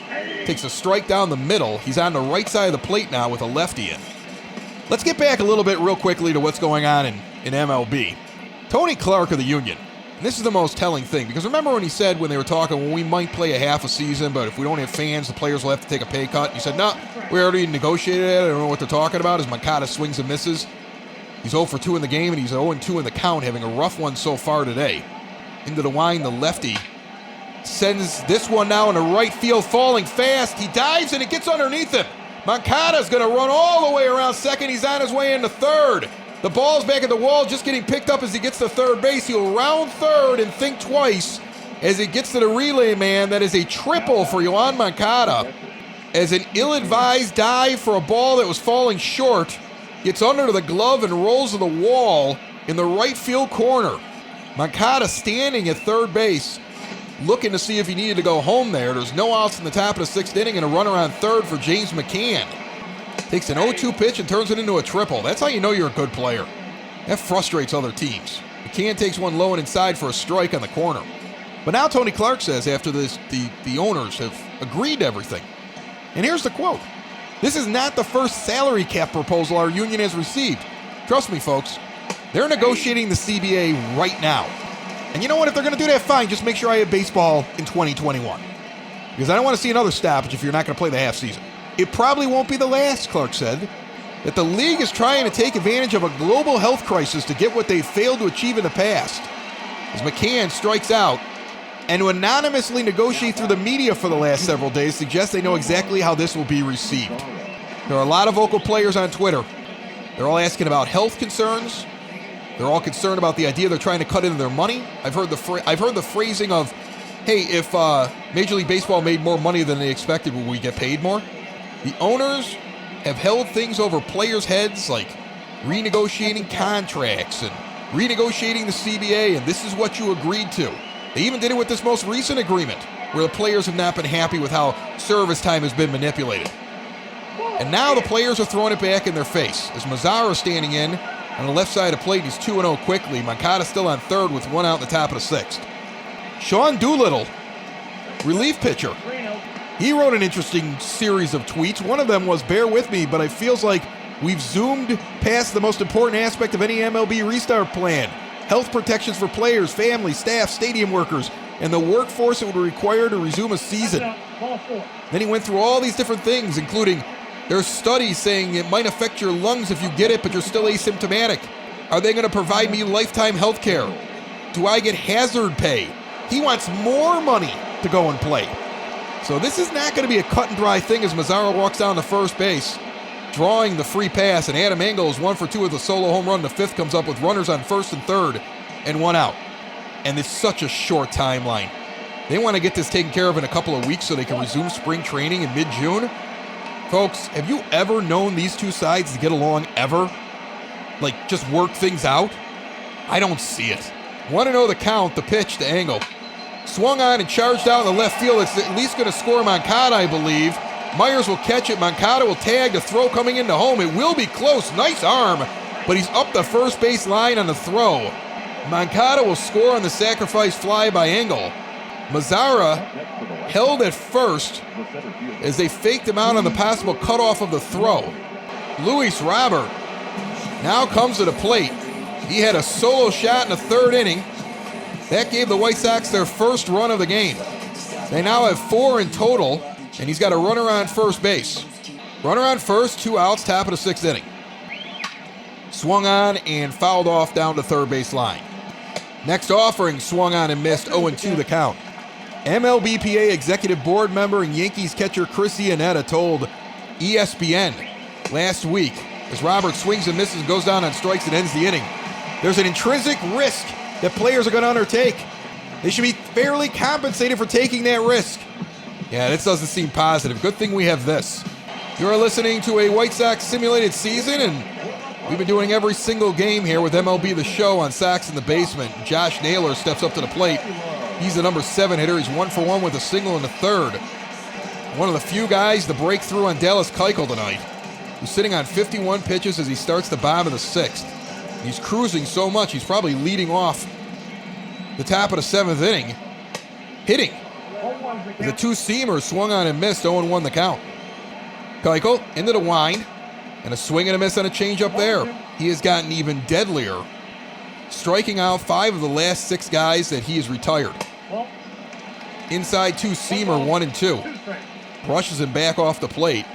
Takes a strike down the middle. He's on the right side of the plate now with a lefty in. Let's get back a little bit real quickly to what's going on in MLB. Tony Clark of the Union. And this is the most telling thing, because remember when he said when they were talking, well, we might play a half a season, but if we don't have fans, the players will have to take a pay cut. He said, no, we already negotiated it. I don't know what they're talking about. As Moncada swings and misses. He's 0 for 2 in the game, and he's 0-2 in the count, having a rough one so far today. Into the line, the lefty sends this one now into right field, falling fast. He dives, and it gets underneath him. Moncada's going to run all the way around second. He's on his way into third. The ball's back at the wall, just getting picked up as he gets to third base. He'll round third and think twice as he gets to the relay man. That is a triple for Yoan Moncada. As an ill-advised dive for a ball that was falling short, gets under the glove and rolls to the wall in the right field corner. Moncada standing at third base, looking to see if he needed to go home there. There's no outs in the top of the 6th inning and a runner on third for James McCann. Takes an 0-2 pitch and turns it into a triple. That's how you know you're a good player. That frustrates other teams. McCann takes one low and inside for a strike on the corner. But now Tony Clark says after this, the owners have agreed to everything. And here's the quote. This is not the first salary cap proposal our union has received. Trust me, folks. They're negotiating the CBA right now. And you know what? If they're going to do that, fine. Just make sure I have baseball in 2021. Because I don't want to see another stoppage if you're not going to play the half season. It probably won't be the last, Clark said, that the league is trying to take advantage of a global health crisis to get what they failed to achieve in the past. As McCann strikes out, and to anonymously negotiate through the media for the last several days suggests they know exactly how this will be received. There are a lot of vocal players on Twitter. They're all asking about health concerns, They're all concerned about the idea they're trying to cut into their money. I've heard the phrasing of, hey, if Major League Baseball made more money than they expected, would we get paid more? The owners have held things over players' heads like renegotiating contracts and renegotiating the CBA, and this is what you agreed to. They even did it with this most recent agreement, where the players have not been happy with how service time has been manipulated. And now the players are throwing it back in their face. As Mazzara standing in on the left side of the plate, he's 2-0 quickly. Moncada still on third with one out in the top of the sixth. Sean Doolittle, relief pitcher. He wrote an interesting series of tweets. One of them was, bear with me, but it feels like we've zoomed past the most important aspect of any MLB restart plan. Health protections for players, families, staff, stadium workers, and the workforce it would require to resume a season. Then he went through all these different things, including there's studies saying it might affect your lungs if you get it, but you're still asymptomatic. Are they going to provide me lifetime health care? Do I get hazard pay? He wants more money to go and play. So this is not going to be a cut and dry thing as Mazzara walks down to first base, drawing the free pass, and Adam Engel is 1 for 2 with a solo home run. The fifth comes up with runners on first and third and one out. And it's such a short timeline. They want to get this taken care of in a couple of weeks so they can resume spring training in mid-June. Folks, have you ever known these two sides to get along ever? Like, just work things out? I don't see it. 1-0 the count, the pitch to Engel. Swung on and charged out in the left field. It's at least going to score Moncada, I believe. Myers will catch it. Moncada will tag the throw coming into home. It will be close. Nice arm. But he's up the first base line on the throw. Moncada will score on the sacrifice fly by Engel. Mazzara held at first as they faked him out on the possible cutoff of the throw. Luis Robert now comes to the plate. He had a solo shot in the third inning. That gave the White Sox their first run of the game. They now have 4 in total, and he's got a runner on first base. Runner on first, 2 outs, top of the 6th inning. Swung on and fouled off down to third base line. Next offering, swung on and missed, 0-2 the count. MLBPA executive board member and Yankees catcher Chris Iannetta told ESPN last week, as Robert swings and misses and goes down on strikes and ends the inning, there's an intrinsic risk that players are going to undertake. They should be fairly compensated for taking that risk. Yeah, this doesn't seem positive. Good thing we have this. You're listening to a White Sox simulated season, and we've been doing every single game here with MLB The Show on Sox in the Basement. Josh Naylor steps up to the plate. He's the number 7 hitter. He's 1 for 1 with a single in the third. One of the few guys to break through on Dallas Keuchel tonight, who's sitting on 51 pitches as he starts the bottom of the 6th. He's cruising so much, he's probably leading off the top of the 7th inning, hitting. The 2-seamer swung on and missed, 0-1 the count. Keuchel into the wind, and a swing and a miss on a changeup there. He has gotten even deadlier, striking out 5 of the last 6 guys that he has retired. Inside 2-seamer, 1-2. Brushes him back off the plate.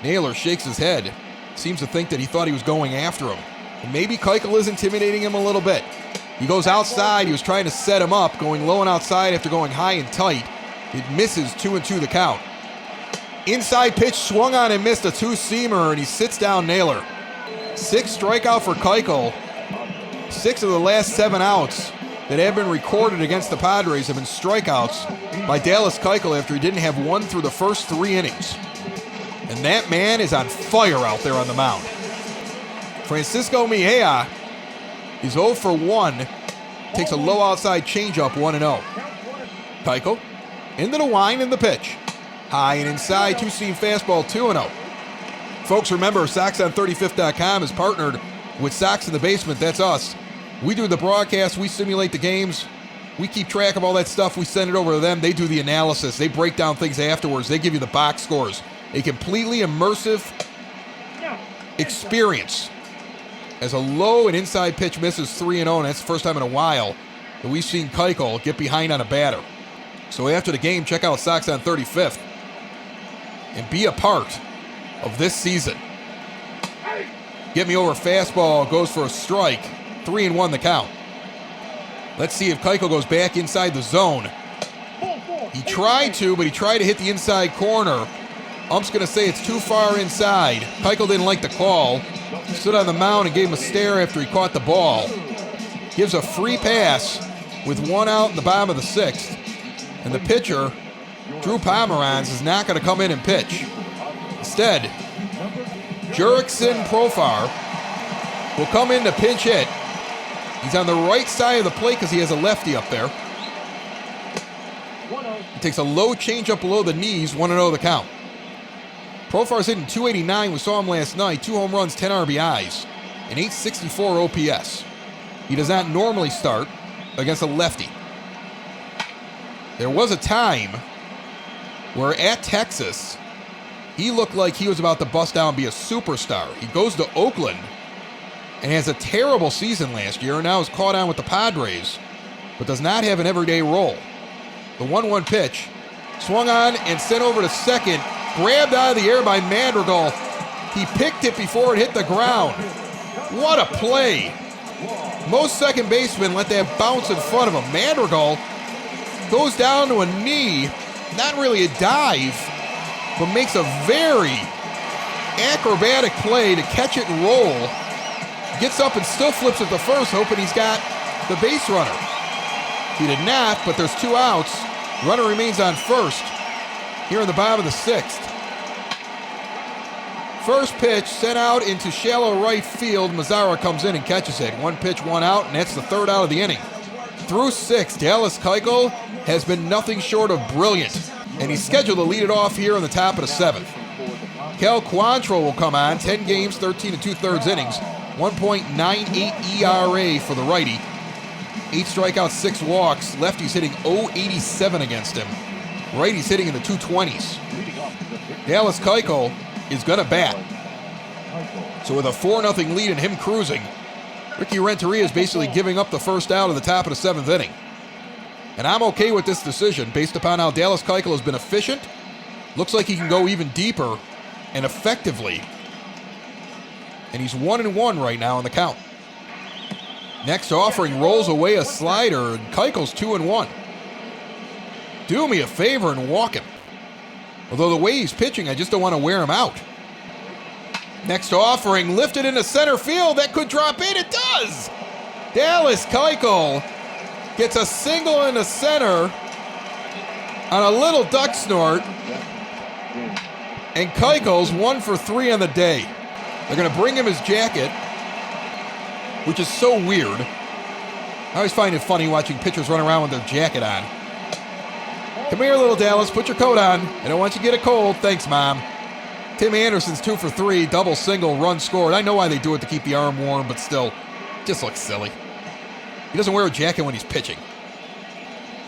Naylor shakes his head. Seems to think that he thought he was going after him. And maybe Keuchel is intimidating him a little bit. He goes outside. He was trying to set him up, going low and outside after going high and tight. It misses, 2-2 the count. Inside pitch swung on and missed, a 2-seamer, and he sits down Naylor. 6 strikeout for Keuchel. 6 of the last 7 outs that have been recorded against the Padres have been strikeouts by Dallas Keuchel after he didn't have one through the first 3 innings. And that man is on fire out there on the mound. Francisco Mejia is 0 for 1. Takes a low outside changeup, 1-0. Keuchel into the wind and the pitch. High and inside, 2-seam fastball, 2-0. Folks, remember, SoxOn35th.com is partnered with Sox in the Basement. That's us. We do the broadcast. We simulate the games. We keep track of all that stuff. We send it over to them. They do the analysis. They break down things afterwards. They give you the box scores. A completely immersive experience. As a low and inside pitch misses 3-0, and that's the first time in a while that we've seen Keuchel get behind on a batter. So after the game, check out Sox on 35th and be a part of this season. Get me over fastball, goes for a strike. 3-1 the count. Let's see if Keuchel goes back inside the zone. He tried to, but he tried to hit the inside corner. Ump's going to say it's too far inside. Keuchel didn't like the call. Stood on the mound and gave him a stare after he caught the ball. gives a free pass with one out in the bottom of the sixth. And the pitcher, Drew Pomeranz, is not going to come in and pitch. Instead, Jurickson Profar will come in to pinch hit. He's on the right side of the plate because he has a lefty up there. He takes a low changeup below the knees, 1-0 the count. Profar's hitting .289. We saw him last night. 2 home runs, 10 RBIs, and .864 OPS. He does not normally start against a lefty. There was a time where at Texas, he looked like he was about to bust out and be a superstar. He goes to Oakland and has a terrible season last year and now is caught on with the Padres, but does not have an everyday role. The 1-1 pitch, swung on and sent over to second, grabbed out of the air by Madrigal. He picked it before it hit the ground. What a play. Most second basemen let that bounce in front of him. Madrigal goes down to a knee, not really a dive, but makes a very acrobatic play to catch it and roll. Gets up and still flips it to first, hoping he's got the base runner. He did not, but there's 2 outs. Runner remains on first here in the bottom of the sixth. First pitch sent out into shallow right field. Mazzara comes in and catches it. 1 pitch, 1 out, and that's the 3rd out of the inning. Through 6, Dallas Keuchel has been nothing short of brilliant, and he's scheduled to lead it off here in the top of the 7th. Cal Quantrill will come on, 10 games, 13 2/3 innings, 1.98 ERA for the righty. 8 strikeouts, 6 walks. Lefty's hitting .087 against him. Righty's hitting in the 220s. Dallas Keuchel is going to bat. So with a 4-0 lead and him cruising, Ricky Renteria is basically giving up the first out of the top of the 7th inning. And I'm okay with this decision based upon how Dallas Keuchel has been efficient. Looks like he can go even deeper and effectively. And he's 1-1 right now in the count. Next offering rolls away a slider, and Keuchel's 2-1. Do me a favor and walk him. Although the way he's pitching, I just don't want to wear him out. Next offering lifted into center field. That could drop in. It does! Dallas Keuchel gets a single into center on a little duck snort. And Keuchel's 1 for 3 on the day. They're going to bring him his jacket, which is so weird. I always find it funny watching pitchers run around with their jacket on. Come here, little Dallas. Put your coat on. I don't want you to get a cold. Thanks, Mom. Tim Anderson's 2 for 3, double single, run scored. I know why they do it to keep the arm warm, but still, it just looks silly. He doesn't wear a jacket when he's pitching.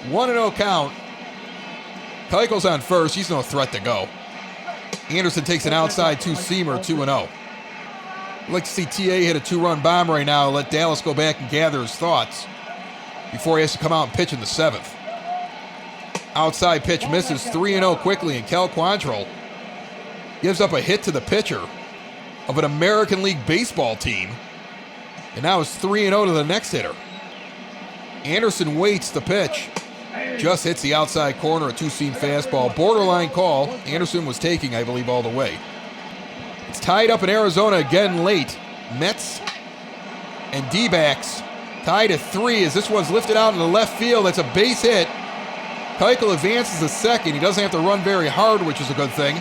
1-0 count. Keuchel's on first. He's no threat to go. Anderson takes an outside 2-seamer, 2-0. I'd like to see TA hit a 2-run bomb right now and let Dallas go back and gather his thoughts before he has to come out and pitch in the 7th. Outside pitch misses, 3-0 quickly, and Cal Quantrill gives up a hit to the pitcher of an American League Baseball team, and now it's 3-0 to the next hitter. Anderson waits the pitch. Just hits the outside corner, a 2-seam fastball. Borderline call. Anderson was taking, I believe, all the way. It's tied up in Arizona again late. Mets and D-backs tied at 3 as this one's lifted out in the left field. That's a base hit. Keuchel advances to second. He doesn't have to run very hard, which is a good thing.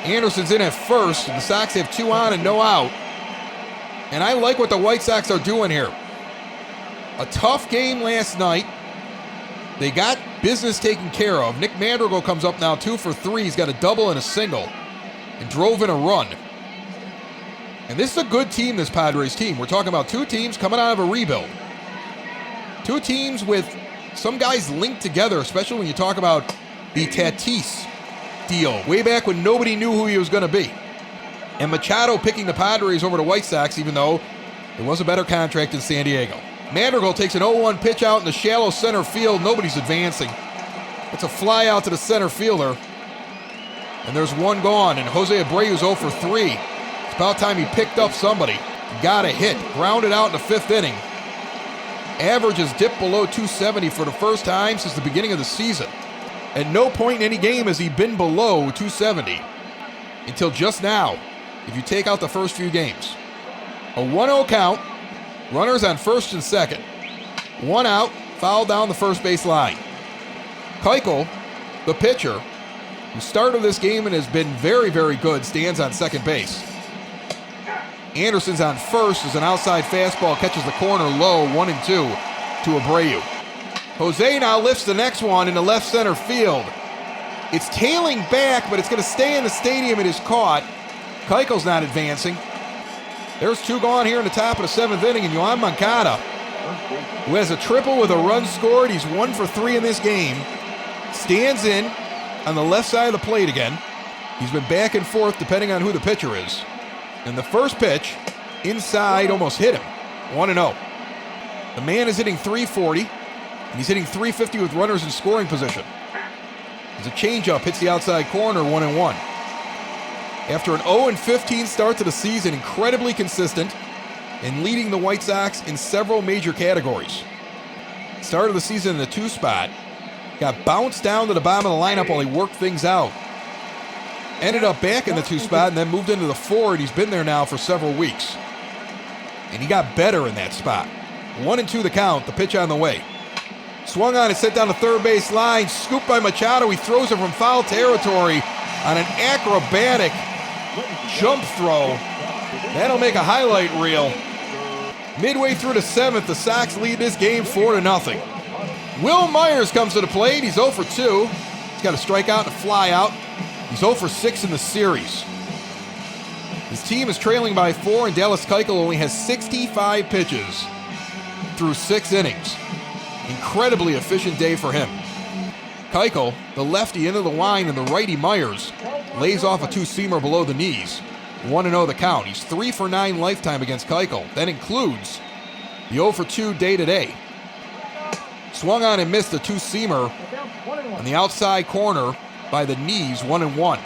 Anderson's in at first, and the Sox have 2 on and no out. And I like what the White Sox are doing here. A tough game last night. They got business taken care of. Nick Madrigal comes up now 2 for 3. He's got a double and a single and drove in a run. And this is a good team, this Padres team. We're talking about 2 teams coming out of a rebuild. 2 teams with some guys linked together, especially when you talk about the Tatis deal, way back when nobody knew who he was going to be. And Machado picking the Padres over the White Sox, even though it was a better contract in San Diego. Madrigal takes an 0-1 pitch out in the shallow center field. Nobody's advancing. It's a fly out to the center fielder. And there's 1 gone, and Jose Abreu's 0 for 3. It's about time he picked up somebody. Got a hit. Grounded out in the 5th inning. Average has dipped below 270 for the first time since the beginning of the season. At no point in any game has he been below 270 until just now, if you take out the first few games. A 1-0 count Runners on first and second. One out, foul down the first base line. Keuchel, the pitcher, who started this game and has been very, very good, stands on second base. Anderson's on first as an outside fastball catches the corner low, 1-2 to Abreu. Jose now lifts the next one into left center field. It's tailing back, but it's going to stay in the stadium. It is caught. Keuchel's not advancing. There's two gone here in the top of the seventh inning, and Yoan Moncada, who has a triple with a run scored. He's 1 for 3 in this game. Stands in on the left side of the plate again. He's been back and forth depending on who the pitcher is. And the first pitch, inside, almost hit him. 1-0. The man is hitting .340, and he's hitting .350 with runners in scoring position. As a changeup hits the outside corner, 1-1. After an 0-15 start to the season, incredibly consistent and leading the White Sox in several major categories. Started the season in the 2 spot, got bounced down to the bottom of the lineup while he worked things out. Ended up back in the 2 spot and then moved into the 4, and he's been there now for several weeks. And he got better in that spot. 1-2 the count, the pitch on the way. Swung on and sent down the third base line, scooped by Machado. He throws it from foul territory on an acrobatic jump throw. That'll make a highlight reel. Midway through the 7th, the Sox lead this game 4-0. Will Myers comes to the plate. He's 0 for 2. He's got a strikeout and a fly out. He's 0 for 6 in the series. His team is trailing by 4, and Dallas Keuchel only has 65 pitches through 6 innings. Incredibly efficient day for him. Keuchel, the lefty into the line, and the righty Myers lays off a 2-seamer below the knees. 1-0 the count. He's 3 for 9 lifetime against Keuchel. That includes the 0 for 2 day to day. Swung on and missed the 2-seamer on the outside corner by the knees, 1-1.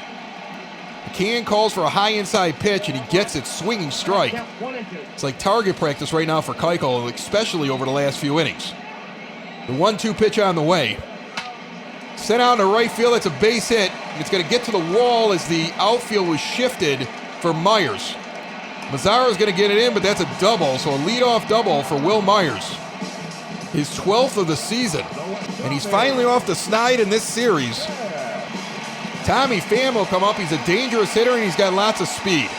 McCann calls for a high inside pitch, and he gets it, swinging strike. It's like target practice right now for Keuchel, especially over the last few innings. The 1-2 pitch on the way. Sent out in the right field, that's a base hit, and it's going to get to the wall as the outfield was shifted for Myers. Mazara's going to get it in, but that's a double, so a leadoff double for Will Myers. His 12th of the season, and he's finally off the snide in this series. Tommy Pham will come up. He's a dangerous hitter, and he's got lots of speed.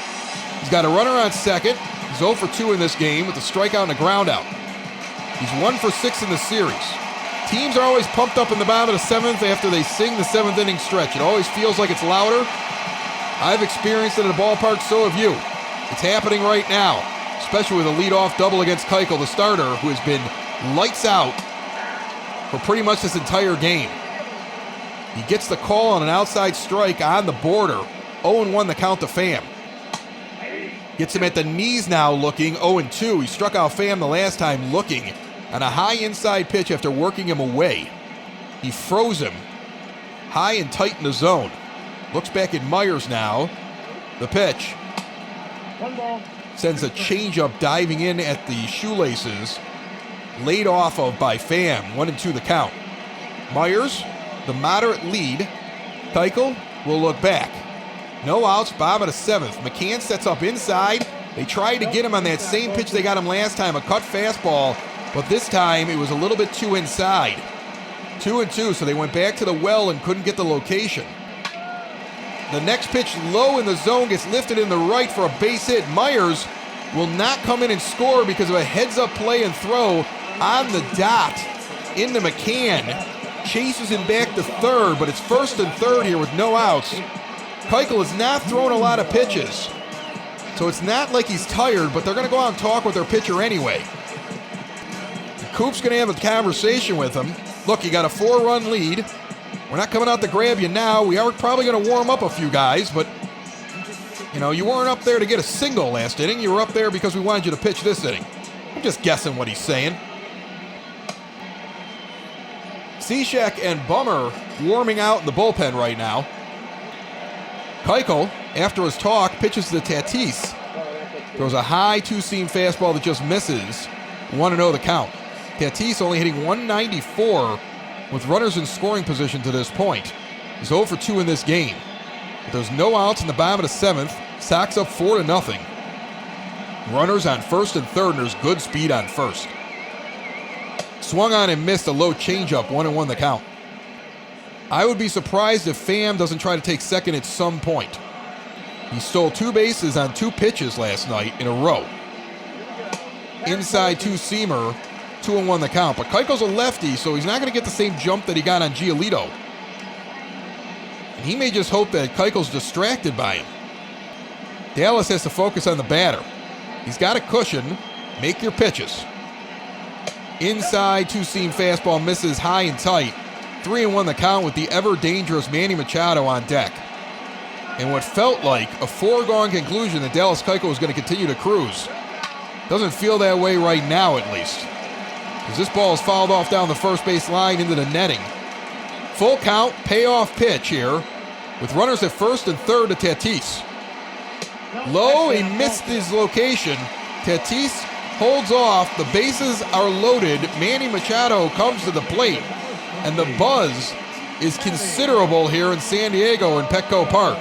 He's got a runner on second. He's 0 for 2 in this game with a strikeout and a ground out. He's 1 for 6 in the series. Teams are always pumped up in the bottom of the 7th after they sing the 7th inning stretch. It always feels like it's louder. I've experienced it at a ballpark, so have you. It's happening right now, especially with a leadoff double against Keuchel, the starter, who has been lights out for pretty much this entire game. He gets the call on an outside strike on the border. 0-1 the count to Pham. Gets him at the knees now looking, 0-2. He struck out Pham the last time looking on a high inside pitch after working him away. He froze him high and tight in the zone. Looks back at Myers now. The pitch. Sends a changeup diving in at the shoelaces. Laid off of by Pham. 1-2 the count. Myers, the moderate lead. Keuchel will look back. No outs, bottom of the 7th. McCann sets up inside. They tried to get him on that same pitch they got him last time, a cut fastball, but this time it was a little bit too inside. 2-2, so they went back to the well and couldn't get the location. The next pitch low in the zone gets lifted in the right for a base hit. Myers will not come in and score because of a heads-up play and throw on the dot into McCann. Chases him back to third, but it's first and third here with no outs. Keuchel has not thrown a lot of pitches, so it's not like he's tired, but they're going to go out and talk with their pitcher anyway. Coop's going to have a conversation with him. Look, you got a 4-run lead. We're not coming out to grab you now. We are probably going to warm up a few guys, but, you know, you weren't up there to get a single last inning. You were up there because we wanted you to pitch this inning. I'm just guessing what he's saying. Cishek and Bummer warming out in the bullpen right now. Keuchel, after his talk, pitches to Tatis. Throws a high 2-seam fastball that just misses. 1-0 the count. Tatis only hitting .194 with runners in scoring position to this point. He's 0 for 2 in this game. But there's no outs in the bottom of the 7th. Sox up 4-0. Runners on first and third, and there's good speed on first. Swung on and missed a low changeup, 1-1 the count. I would be surprised if Pham doesn't try to take second at some point. He stole 2 bases on 2 pitches last night in a row. Inside two-seamer, 2-1 the count. But Keuchel's a lefty, so he's not going to get the same jump that he got on Giolito. And he may just hope that Keuchel's distracted by him. Dallas has to focus on the batter. He's got a cushion. Make your pitches. Inside two-seam fastball misses high and tight. 3-1 the count with the ever-dangerous Manny Machado on deck. And what felt like a foregone conclusion that Dallas Keuchel was going to continue to cruise. Doesn't feel that way right now, at least. As this ball is fouled off down the first base line into the netting. Full count, payoff pitch here with runners at first and third to Tatis. Low, he missed his location. Tatis holds off. The bases are loaded. Manny Machado comes to the plate. And the buzz is considerable here in San Diego in Petco Park.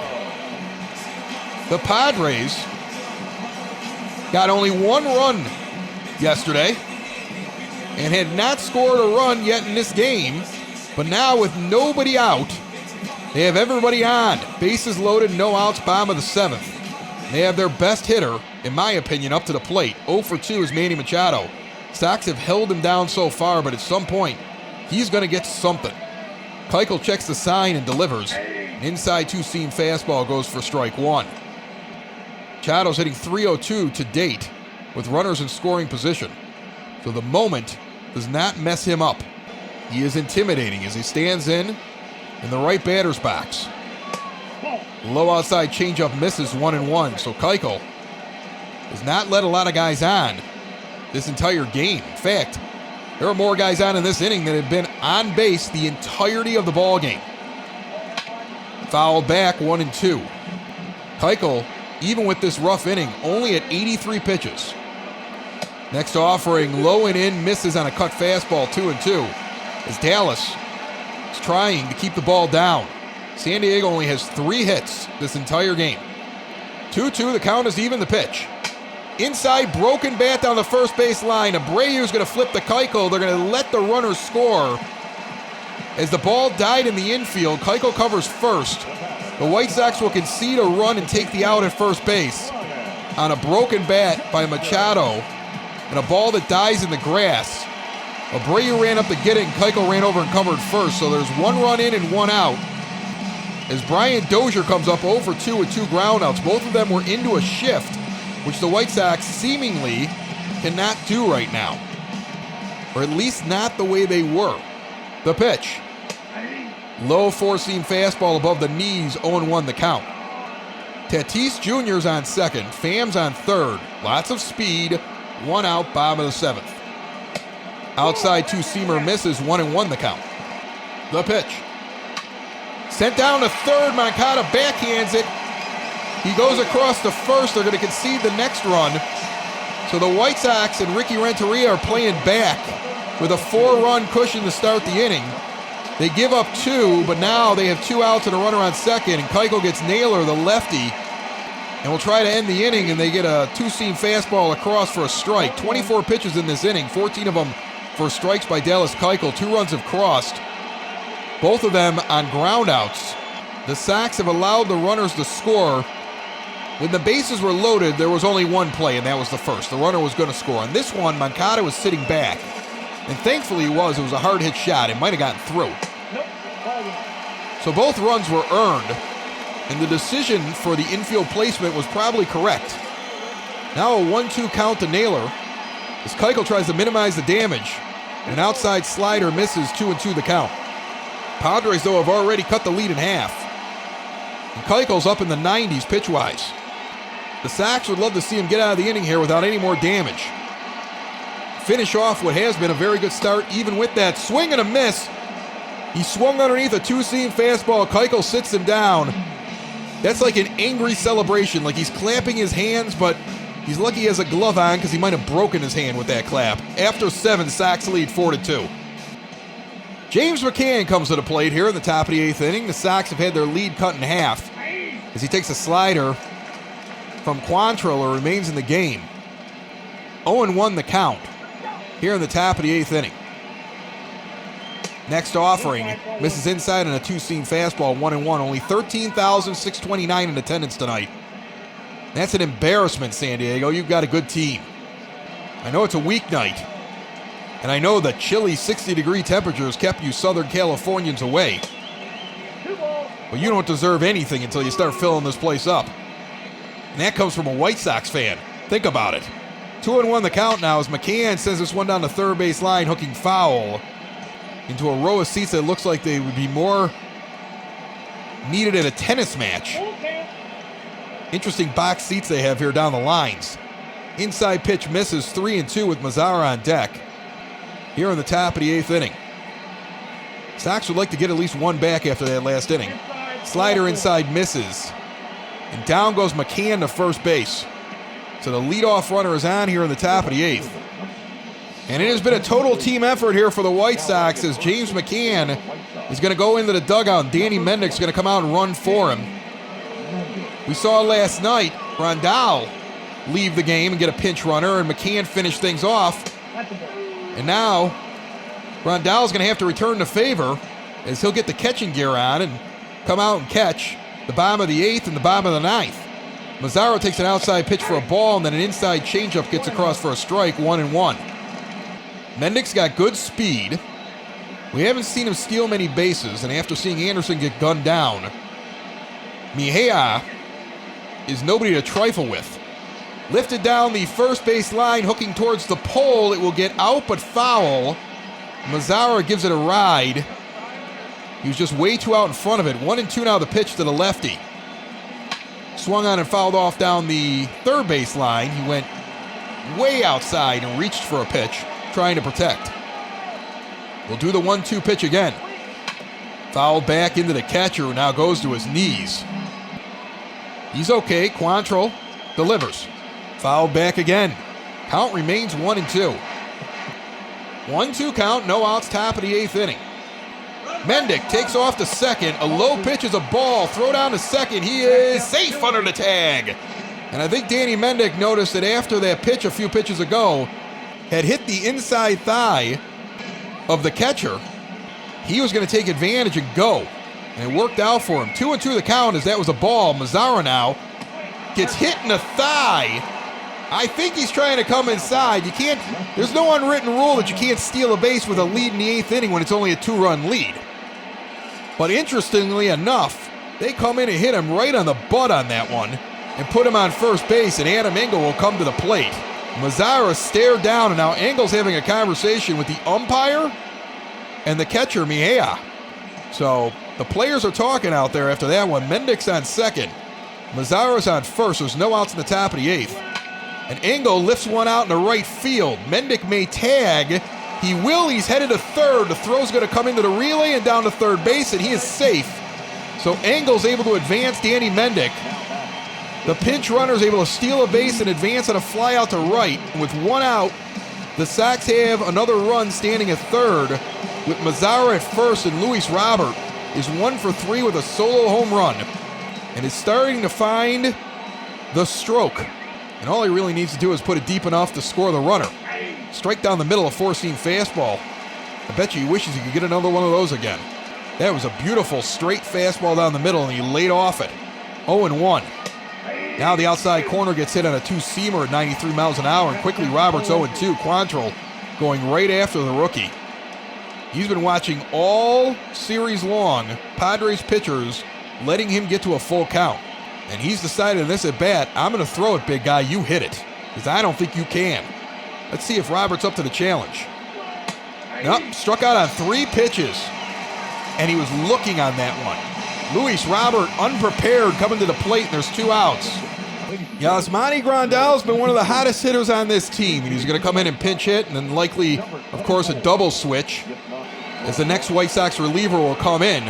The Padres got only 1 run yesterday and had not scored a run yet in this game. But now with nobody out, they have everybody on. Bases loaded, no outs, bottom of the 7th. They have their best hitter, in my opinion, up to the plate. 0 for 2 is Manny Machado. Sox have held him down so far, but at some point, he's going to get something. Keuchel checks the sign and delivers. An inside two-seam fastball goes for strike 1. Machado's hitting .302 to date with runners in scoring position. So the moment does not mess him up. He is intimidating as he stands in the right batter's box. Low outside changeup misses 1-1. So Keuchel has not let a lot of guys on this entire game. In fact, there are more guys on in this inning that have been on base the entirety of the ball game. Fouled back 1-2. Keuchel, even with this rough inning, only at 83 pitches. Next offering, low and in, misses on a cut fastball 2-2. As Dallas is trying to keep the ball down. San Diego only has 3 hits this entire game. 2-2, the count is even, the pitch. Inside, broken bat down the first base line. Abreu's going to flip to Keuchel. They're going to let the runners score. As the ball died in the infield, Keuchel covers first. The White Sox will concede a run and take the out at first base on a broken bat by Machado and a ball that dies in the grass. Abreu ran up to get it, and Keuchel ran over and covered first. So there's 1 run in and 1 out. As Brian Dozier comes up 0 for 2 with 2 groundouts. Both of them were into a shift, which the White Sox seemingly cannot do right now. Or at least not the way they were. The pitch. Low four-seam fastball above the knees, 0-1 the count. Tatis Jr.'s on second, Pham's on third. Lots of speed, 1 out, bottom of the 7th. Outside two-seamer misses, 1-1 the count. The pitch. Sent down to third, Moncada backhands it. He goes across to first. They're going to concede the next run. So the White Sox and Ricky Renteria are playing back with a 4-run cushion to start the inning. They give up 2, but now they have 2 outs and a runner on second, and Keuchel gets Naylor, the lefty, and will try to end the inning, and they get a two-seam fastball across for a strike. 24 pitches in this inning, 14 of them for strikes by Dallas Keuchel. 2 runs have crossed, both of them on groundouts. The Sox have allowed the runners to score. When the bases were loaded, there was only 1 play, and that was the first. The runner was going to score. On this one, Moncada was sitting back, and thankfully it was a hard-hit shot. It might have gotten through. So both runs were earned, and the decision for the infield placement was probably correct. Now a 1-2 count to Naylor as Keuchel tries to minimize the damage. An outside slider misses, 2-2 the count. Padres, though, have already cut the lead in half. And Keuchel's up in the 90s pitch-wise. The Sox would love to see him get out of the inning here without any more damage. Finish off what has been a very good start, even with that swing and a miss. He swung underneath a two-seam fastball. Keuchel sits him down. That's like an angry celebration, like he's clapping his hands, but he's lucky he has a glove on because he might have broken his hand with that clap. After 7, Sox lead 4-2. James McCann comes to the plate here in the top of the 8th inning. The Sox have had their lead cut in half as he takes a slider from Quantrill, who remains in the game. 0-1 the count here in the top of the 8th inning. Next offering, misses inside on a two-seam fastball, 1-1. Only 13,629 in attendance tonight. That's an embarrassment, San Diego. You've got a good team. I know it's a weeknight, and I know the chilly 60-degree temperatures kept you Southern Californians away. But you don't deserve anything until you start filling this place up. And that comes from a White Sox fan. Think about it. 2-1 the count now as McCann sends this one down the third base line, hooking foul into a row of seats that looks like they would be more needed at a tennis match. Interesting box seats they have here down the lines. Inside pitch misses, 3-2 with Mazara on deck here in the top of the 8th inning. Sox would like to get at least one back after that last inning. Slider inside misses. And down goes McCann to first base. So the leadoff runner is on here in the top of the 8th. And it has been a total team effort here for the White Sox as James McCann is going to go into the dugout and Danny Mendick's going to come out and run for him. We saw last night Grandal leave the game and get a pinch runner, and McCann finished things off. And now Grandal's going to have to return the favor as he'll get the catching gear on and come out and catch the bottom of the 8th and the bottom of the 9th. Mazara takes an outside pitch for a ball, and then an inside changeup gets across for a strike, 1-1. Mendick's got good speed. We haven't seen him steal many bases, and after seeing Anderson get gunned down, Mejia is nobody to trifle with. Lifted down the first base line, hooking towards the pole. It will get out, but foul. Mazara gives it a ride. He was just way too out in front of it. 1-2 now the pitch to the lefty. Swung on and fouled off down the third base line. He went way outside and reached for a pitch, trying to protect. We'll do the 1-2 pitch again. Fouled back into the catcher, who now goes to his knees. He's okay. Quantrill delivers. Fouled back again. Count remains 1-2. 1-2 count, no outs, top of the 8th inning. Mendick takes off to second. A low pitch is a ball. Throw down to second. He is safe under the tag. And I think Danny Mendick noticed that after that pitch a few pitches ago had hit the inside thigh of the catcher, he was going to take advantage and go. And it worked out for him. 2-2 the count as that was a ball. Mazara now gets hit in the thigh. I think he's trying to come inside. You can't, there's no unwritten rule that you can't steal a base with a lead in the 8th inning when it's only a 2-run lead. But interestingly enough, they come in and hit him right on the butt on that one and put him on first base, and Adam Engel will come to the plate. Mazara stared down, and now Engel's having a conversation with the umpire and the catcher, Mejia. So the players are talking out there after that one. Mendick's on second. Mazara's on first. There's no outs in the top of the 8th. And Engel lifts one out in the right field. Mendick may tag. He will. He's headed to third. The throw's going to come into the relay and down to third base, and he is safe. So Engel's able to advance Danny Mendick. The pinch runner is able to steal a base and advance on a fly out to right. And with one out, the Sox have another run standing at third with Mazara at first, and Luis Robert is 1 for 3 with a solo home run and is starting to find the stroke. And all he really needs to do is put it deep enough to score the runner. Strike down the middle, a four-seam fastball. I bet you he wishes he could get another one of those again. That was a beautiful straight fastball down the middle, and he laid off it. 0-1. Now the outside corner gets hit on a two-seamer at 93 miles an hour, and quickly Roberts 0-2. Quantrill going right after the rookie. He's been watching all series long Padres pitchers letting him get to a full count. And he's decided in this at-bat, I'm going to throw it, big guy. You hit it. Because I don't think you can. Let's see if Robert's up to the challenge. Nope, struck out on 3 pitches. And he was looking on that one. Luis Robert, unprepared, coming to the plate, and there's 2 outs. Yasmani Grandal's been one of the hottest hitters on this team. And he's going to come in and pinch hit, and then likely, of course, a double switch as the next White Sox reliever will come in.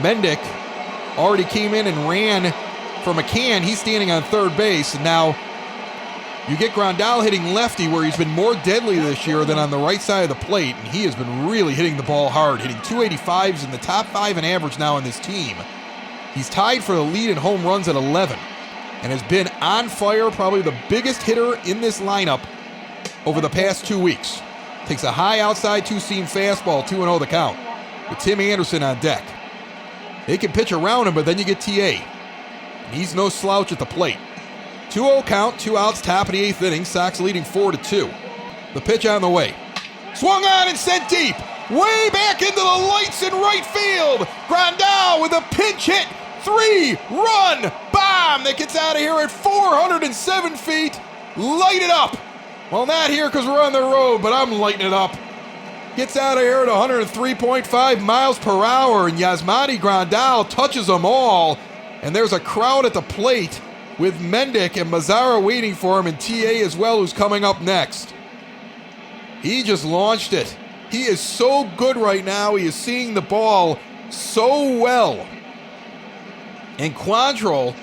Mendick already came in and ran for McCann. He's standing on third base, and now you get Grandal hitting lefty, where he's been more deadly this year than on the right side of the plate, and he has been really hitting the ball hard, hitting 285s in the top 5 in average now on this team. He's tied for the lead in home runs at 11 and has been on fire, probably the biggest hitter in this lineup over the past 2 weeks. Takes a high outside two-seam fastball, 2-0 the count, with Tim Anderson on deck. They can pitch around him, but then you get TA. And he's no slouch at the plate. 2-0 count, 2 outs, top of the 8th inning. Sox leading 4-2. The pitch on the way. Swung on and sent deep. Way back into the lights in right field. Grandal with a pinch hit. 3-run bomb that gets out of here at 407 feet. Light it up. Well, not here because we're on the road, but I'm lighting it up. Gets out of here at 103.5 miles per hour, and Yasmani Grandal touches them all. And there's a crowd at the plate with Mendick and Mazzara waiting for him, and TA as well, who's coming up next. He just launched it. He is so good right now. He is seeing the ball so well. And Quantrill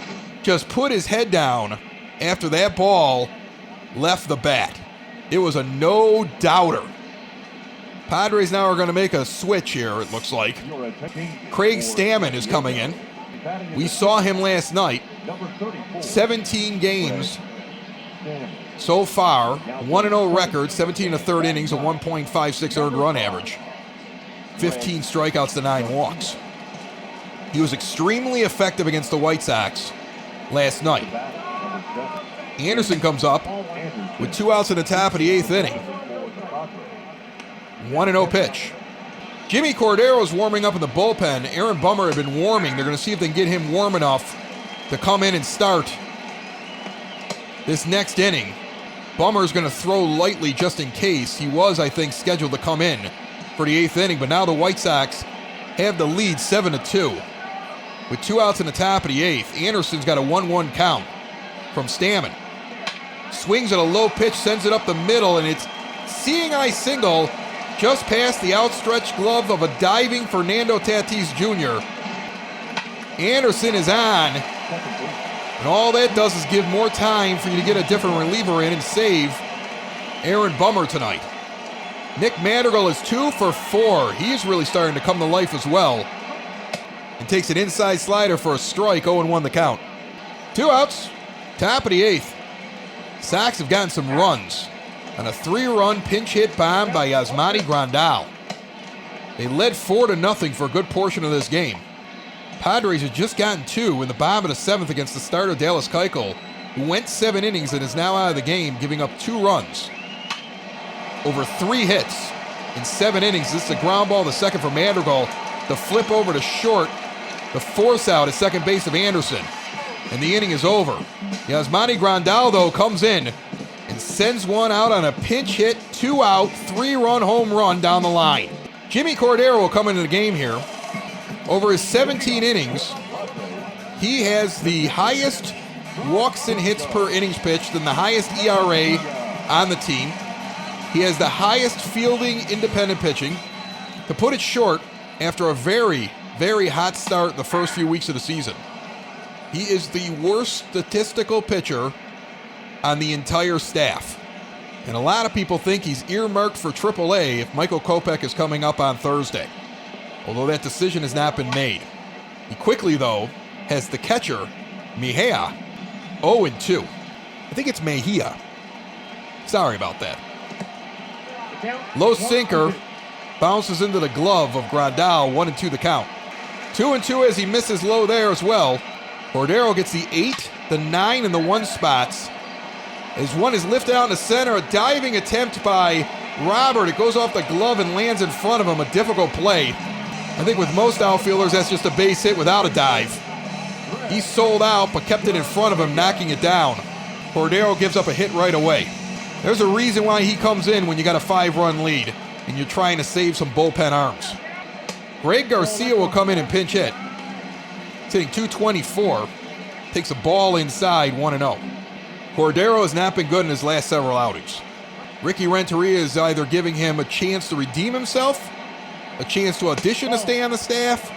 just put his head down after that ball left the bat. It was a no-doubter. Padres now are going to make a switch here, it looks like. Craig Stammen is coming in. We saw him last night. 17 games so far. 1-0 record, 17 1/3 innings, a 1.56 earned run average. 15 strikeouts to 9 walks. He was extremely effective against the White Sox last night. Anderson comes up with 2 outs in the top of the 8th inning. 1-0 pitch. Jimmy Cordero is warming up in the bullpen. Aaron Bummer had been warming. They're going to see if they can get him warm enough to come in and start this next inning. Bummer's going to throw lightly just in case. He was, I think, scheduled to come in for the 8th inning, but now the White Sox have the lead 7-2. With 2 outs in the top of the 8th, Anderson's got a 1-1 count from Stammen. Swings at a low pitch, sends it up the middle, and it's seeing eye single just past the outstretched glove of a diving Fernando Tatis Jr. Anderson is on, and all that does is give more time for you to get a different reliever in and save Aaron Bummer tonight. Nick Madrigal is 2 for 4. He's really starting to come to life as well, and takes an inside slider for a strike, 0-1 the count. 2 outs, top of the 8th. Sox have gotten some runs on a 3-run pinch hit bomb by Yasmani Grandal. They led 4-0 for a good portion of this game. Padres had just gotten 2 in the bottom of the 7th against the starter Dallas Keuchel, who went 7 innings and is now out of the game, giving up 2 runs. Over 3 hits in 7 innings. This is a ground ball, the second for Madrigal. The flip over to short. The force out at second base of Anderson. And the inning is over. Yasmani Grandal, though, comes in and sends one out on a pinch hit, 2 out, 3-run home run down the line. Jimmy Cordero will come into the game here. Over his 17 innings, he has the highest walks and hits per innings pitched and the highest ERA on the team. He has the highest fielding independent pitching. To put it short, after a very, very hot start the first few weeks of the season, he is the worst statistical pitcher on the entire staff. And a lot of people think he's earmarked for AAA if Michael Kopech is coming up on Thursday, although that decision has not been made. He quickly, though, has the catcher, Mejia, 0-2. I think it's Mejia. Sorry about that. Low sinker bounces into the glove of Grandal, 1-2 the count. 2-2 as he misses low there as well. Cordero gets the 8, the 9, and the 1 spots. As one is lifted out in the center, a diving attempt by Robert. It goes off the glove and lands in front of him, a difficult play. I think with most outfielders, that's just a base hit without a dive. He sold out, but kept it in front of him, knocking it down. Cordero gives up a hit right away. There's a reason why he comes in when you got a 5-run lead and you're trying to save some bullpen arms. Greg Garcia will come in and pinch hit. He's hitting .224. Takes a ball inside, 1-0. Cordero has not been good in his last several outings. Ricky Renteria is either giving him a chance to redeem himself, a chance to audition to stay on the staff.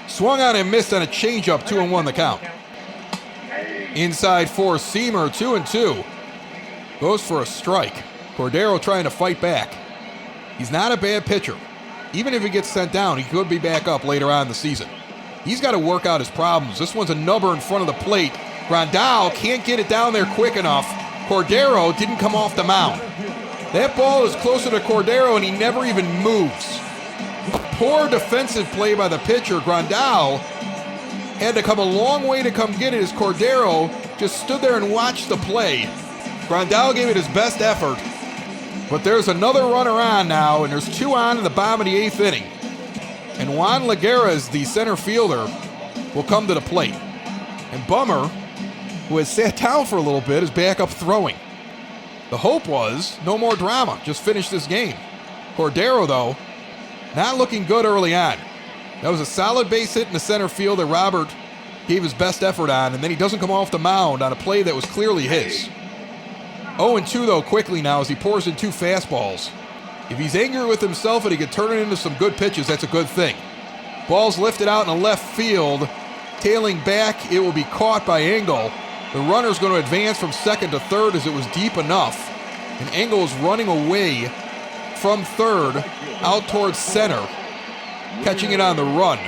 Swung on and missed on a changeup, 2-1 the count. Inside four-seamer, 2-2. Goes for a strike. Cordero trying to fight back. He's not a bad pitcher. Even if he gets sent down, he could be back up later on in the season. He's got to work out his problems. This one's a nubber in front of the plate. Grandal can't get it down there quick enough. Cordero didn't come off the mound. That ball is closer to Cordero, and he never even moves. Poor defensive play by the pitcher. Grandal had to come a long way to come get it as Cordero just stood there and watched the play. Grandal gave it his best effort, but there's another runner on now, and there's 2 on in the bottom of the 8th inning. And Juan Lagares, the center fielder, will come to the plate. And Bummer, who has sat down for a little bit, is back up throwing. The hope was no more drama, just finish this game. Cordero, though, not looking good early on. That was a solid base hit in the center field that Robert gave his best effort on, and then he doesn't come off the mound on a play that was clearly his. 0-2, though, quickly now as he pours in 2 fastballs. If he's angry with himself and he can turn it into some good pitches, that's a good thing. Ball's lifted out in the left field. Tailing back, it will be caught by Engel. The runner's going to advance from second to third as it was deep enough. And Engel is running away from third out towards center, catching it on the run.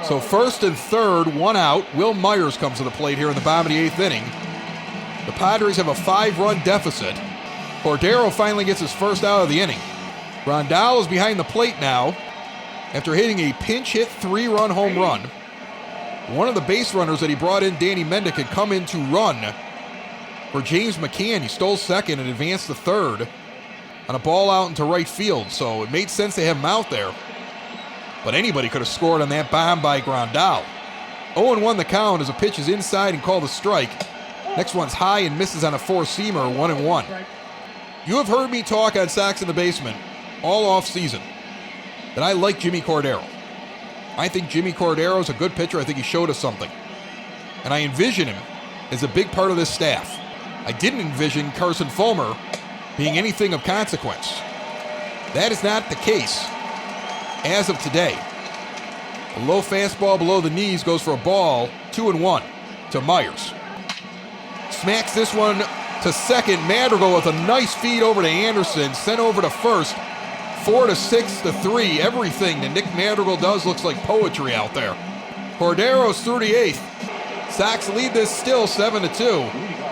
So first and third, 1 out. Will Myers comes to the plate here in the bottom of the 8th inning. The Padres have a 5-run deficit. Cordero finally gets his first out of the inning. Grandal is behind the plate now after hitting a pinch hit 3-run home run. One of the base runners that he brought in, Danny Mendick, had come in to run for James McCann. He stole second and advanced to third on a ball out into right field, so it made sense to have him out there. But anybody could have scored on that bomb by Grandal. 0-1 the count as a pitch is inside and called a strike. Next one's high and misses on a 4-seamer, 1-1. You have heard me talk on Sox in the Basement all off season that I like Jimmy Cordero. I think Jimmy Cordero is a good pitcher. I think he showed us something. And I envision him as a big part of this staff. I didn't envision Carson Fulmer being anything of consequence. That is not the case as of today. A low fastball below the knees goes for a ball, 2-1 to Myers. Smacks this one to second. Madrigal with a nice feed over to Anderson, sent over to first. 4-6-3. Everything that Nick Madrigal does looks like poetry out there. Cordero's through the 8th. Sox lead this still 7-2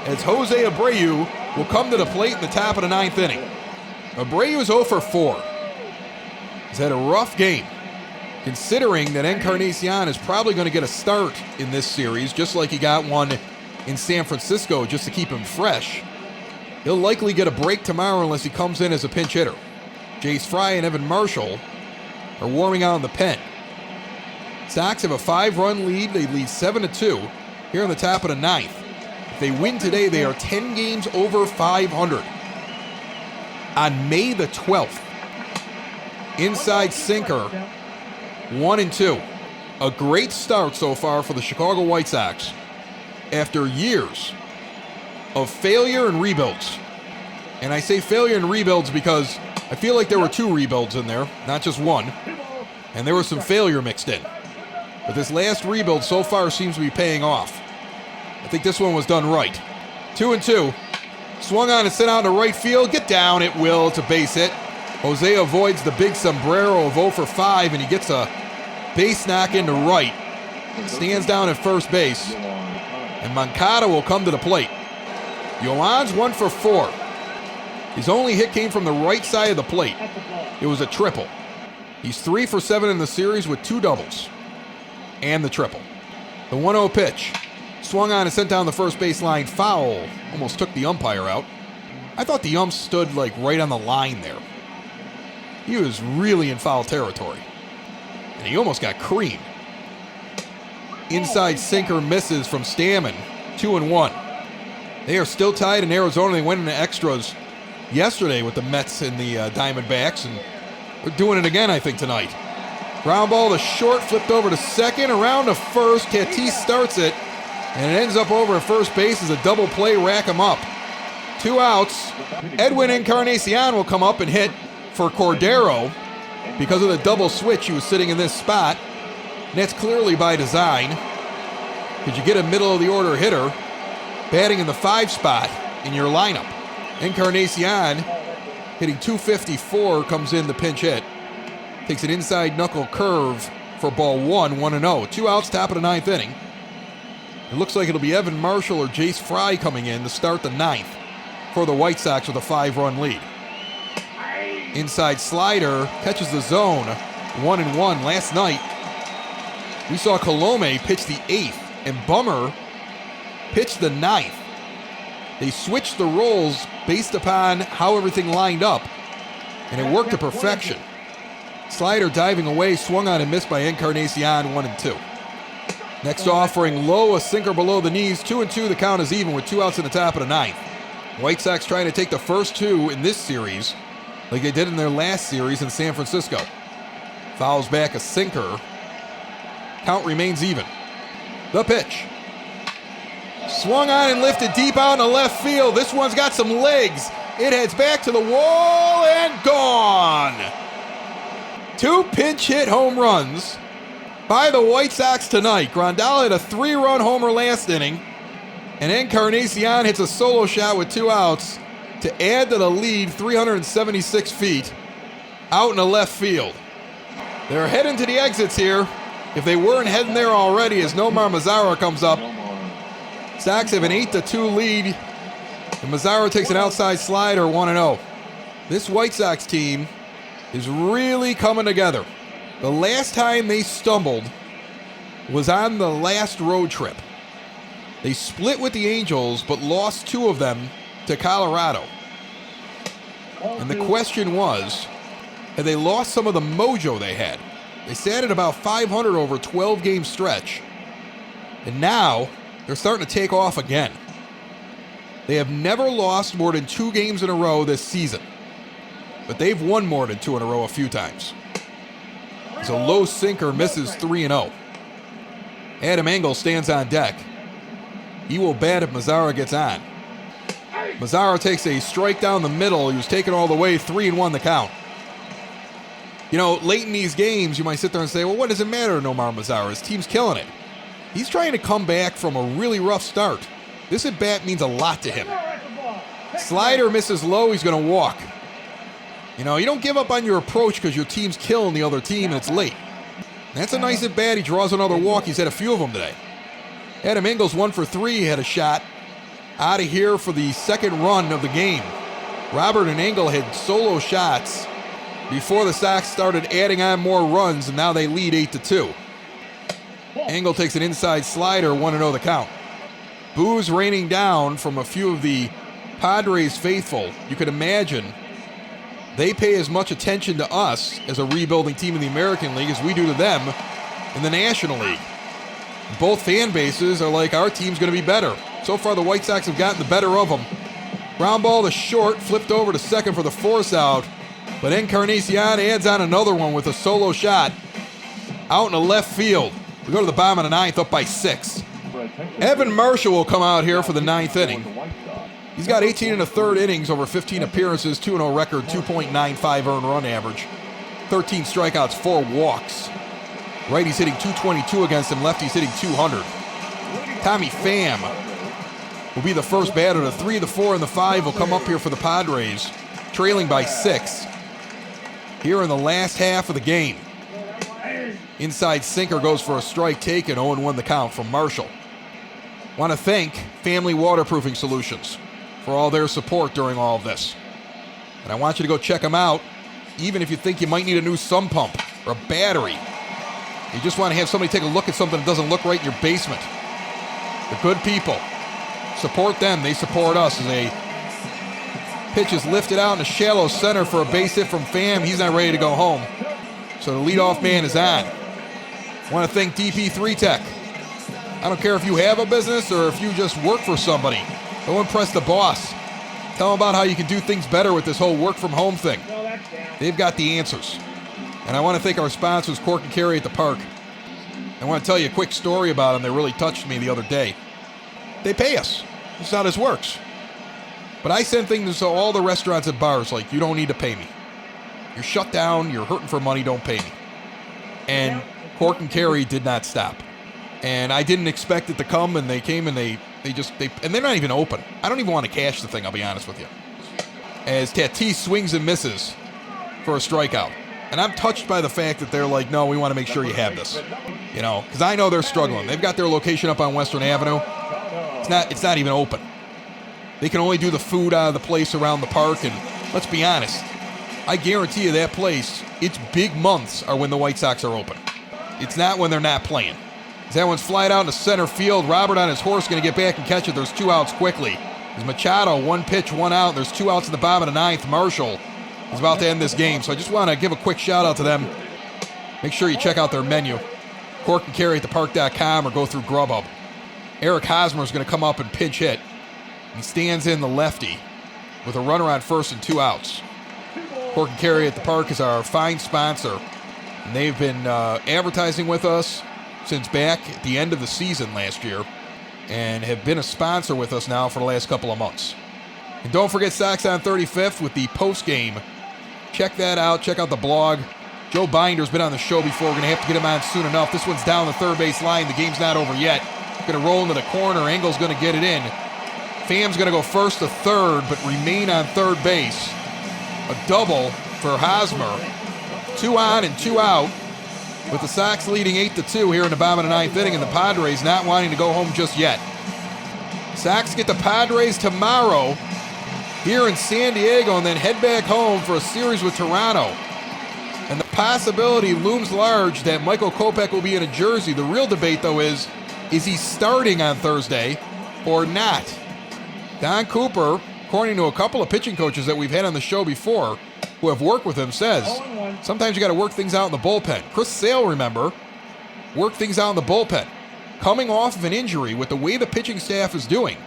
as Jose Abreu will come to the plate in the top of the 9th inning. Abreu is 0 for 4. He's had a rough game, considering that Encarnacion is probably going to get a start in this series, just like he got one in San Francisco just to keep him fresh. He'll likely get a break tomorrow unless he comes in as a pinch hitter. Jace Fry and Evan Marshall are warming out in the pen. Sox have a 5-run lead. They lead 7-2 here in the top of the 9th. If they win today, they are 10 games over 500. On May the 12th, inside sinker, 1-2. A great start so far for the Chicago White Sox after years of failure and rebuilds. And I say failure and rebuilds because I feel like there were 2 rebuilds in there, not just one. And there was some failure mixed in. But this last rebuild so far seems to be paying off. I think this one was done right. 2-2. Swung on and sent out to right field. Get down, it will. It's a base hit. Jose avoids the big sombrero of 0 for 5, and he gets a base knock into right. Stands down at first base. And Moncada will come to the plate. Yoan's 1 for 4. His only hit came from the right side of the plate. It was a triple. He's 3 for 7 in the series with 2 doubles. And the triple. The 1-0 pitch. Swung on and sent down the first base line. Foul. Almost took the umpire out. I thought the ump stood like right on the line there. He was really in foul territory. And he almost got creamed. Inside sinker misses from Stammen. 2-1. They are still tied in Arizona. They went into extras yesterday with the Mets and the Diamondbacks, and they're doing it again, I think, tonight. Ground ball to short, flipped over to second, around to first. Tatis starts it, and it ends up over at first base as a double play, rack him up. 2 outs. Edwin Encarnacion will come up and hit for Cordero. Because of the double switch, he was sitting in this spot. And that's clearly by design. Because you get a middle-of-the-order hitter batting in the 5 spot in your lineup. Encarnacion, hitting 254, comes in the pinch hit. Takes an inside knuckle curve for ball 1, 1-0. 2 outs, top of the 9th inning. It looks like it'll be Evan Marshall or Jace Fry coming in to start the ninth for the White Sox with a 5-run lead. Inside slider, catches the zone, 1-1. Last night, we saw Colome pitch the 8th and Bummer pitch the 9th. They switched the roles based upon how everything lined up, and it worked to perfection. Slider diving away, swung on and missed by Encarnacion, 1-2. Next offering, low, a sinker below the knees, 2-2. The count is even with 2 outs in the top of the 9th. White Sox trying to take the first 2 in this series like they did in their last series in San Francisco. Fouls back a sinker. Count remains even. The pitch. Swung on and lifted deep out in the left field. This one's got some legs. It heads back to the wall and gone. 2 pinch hit home runs by the White Sox tonight. Grandal had a 3-run homer last inning, and Encarnacion hits a solo shot with 2 outs to add to the lead, 376 feet out in the left field. They're heading to the exits here, if they weren't heading there already, as Nomar Mazara comes up. Sox have an 8-2 lead, and Mazara takes an outside slider, 1-0. This White Sox team is really coming together. The last time they stumbled was on the last road trip. They split with the Angels, but lost 2 of them to Colorado. And the question was, had they lost some of the mojo they had? They sat at about 500 over a 12-game stretch. And now they're starting to take off again. They have never lost more than 2 games in a row this season. But they've won more than 2 in a row a few times. It's a low sinker, misses 3-0. Adam Engel stands on deck. He will bat if Mazara gets on. Mazara takes a strike down the middle. He was taken all the way, 3-1 the count. You know, late in these games, you might sit there and say, well, what does it matter to Nomar Mazara? His team's killing it. He's trying to come back from a really rough start. This at-bat means a lot to him. Slider misses low, he's going to walk. You know, you don't give up on your approach because your team's killing the other team and it's late. That's a nice at-bat. He draws another walk. He's had a few of them today. Adam Engels 1 for 3. He had a shot out of here for the second run of the game. Robert and Engel had solo shots before the Sox started adding on more runs, and now they lead 8-2. Engel takes an inside slider, 1-0 the count. Boos raining down from a few of the Padres faithful. You could imagine they pay as much attention to us as a rebuilding team in the American League as we do to them in the National League. Both fan bases are like, our team's going to be better. So far, the White Sox have gotten the better of them. Ground ball to short, flipped over to second for the force out. But Encarnacion adds on another one with a solo shot out in the left field. We go to the bottom of the 9th, up by 6. Evan Marshall will come out here for the 9th inning. He's got 18 1/3 innings over 15 appearances, 2-0 record, 2.95 earned run average, 13 strikeouts, 4 walks. Righty's hitting 222 against him, lefty's hitting 200. Tommy Pham will be the first batter. The 3, the 4, and the 5 will come up here for the Padres, trailing by 6 here in the last half of the game. Inside sinker goes for a strike taken, 0-1 the count from Marshall. Want to thank Family Waterproofing Solutions for all their support during all of this. And I want you to go check them out, even if you think you might need a new sump pump or a battery. You just want to have somebody take a look at something that doesn't look right in your basement. They're good people. Support them. They support us. As a pitch is lifted out in the shallow center for a base hit from Pham. He's not ready to go home. So the leadoff man is on. Want to thank DP3 Tech. I don't care if you have a business or if you just work for somebody. Go impress the boss. Tell them about how you can do things better with this whole work from home thing. They've got the answers. And I want to thank our sponsors, Cork and Carry at the Park. I want to tell you a quick story about them that really touched me the other day. They pay us. That's how this works. But I send things to all the restaurants and bars like, you don't need to pay me. You're shut down, you're hurting for money, don't pay me. And Cork and Carry did not stop. And I didn't expect it to come, and they came and they and they're not even open. I don't even want to cash the thing, I'll be honest with you. As Tatis swings and misses for a strikeout. And I'm touched by the fact that they're like, no, we want to make sure you have this. You know, because I know they're struggling. They've got their location up on Western Avenue. It's not even open. They can only do the food out of the place around the park. And let's be honest, I guarantee you that place, its big months are when the White Sox are open. It's not when they're not playing. That one's flied out into center field. Robert on his horse going to get back and catch it. There's 2 outs quickly. There's Machado, 1 pitch, 1 out. There's 2 outs in the bottom of the 9th. Marshall is about to end this game. So I just want to give a quick shout out to them. Make sure you check out their menu. Cork and carry at thepark.com or go through Grubhub. Eric Hosmer is going to come up and pinch hit. He stands in the lefty with a runner on first and 2 outs. Cork and Carry at the Park is our fine sponsor. And they've been advertising with us since back at the end of the season last year and have been a sponsor with us now for the last couple of months. And don't forget Sox on 35th with the post game. Check that out. Check out the blog. Joe Binder's been on the show before. We're going to have to get him on soon enough. This one's down the third base line. The game's not over yet. Going to roll into the corner. Engel's going to get it in. Pham's going to go first to third, but remain on third base. A double for Hosmer. 2 on and 2 out, with the Sox leading 8-2 here in the bottom of the 9th inning, and the Padres not wanting to go home just yet. Sox get the Padres tomorrow here in San Diego and then head back home for a series with Toronto. And the possibility looms large that Michael Kopech will be in a jersey. The real debate, though, is he starting on Thursday or not? Don Cooper, according to a couple of pitching coaches that we've had on the show before who have worked with him, says sometimes you got to work things out in the bullpen. Chris Sale, remember, worked things out in the bullpen. Coming off of an injury with the way the pitching staff is doing,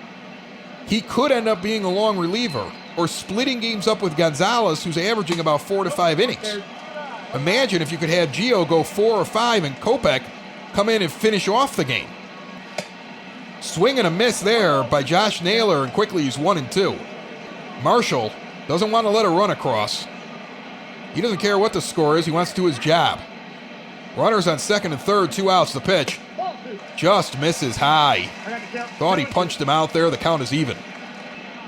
he could end up being a long reliever or splitting games up with Gonzalez, who's averaging about 4 to 5 innings. Imagine if you could have Gio go 4 or 5 and Kopech come in and finish off the game. Swing and a miss there by Josh Naylor, and quickly he's 1 and 2. Marshall doesn't want to let a run across. He doesn't care what the score is. He wants to do his job. Runners on second and third, 2 outs. The pitch just misses high. Thought he punched him out there. The count is even.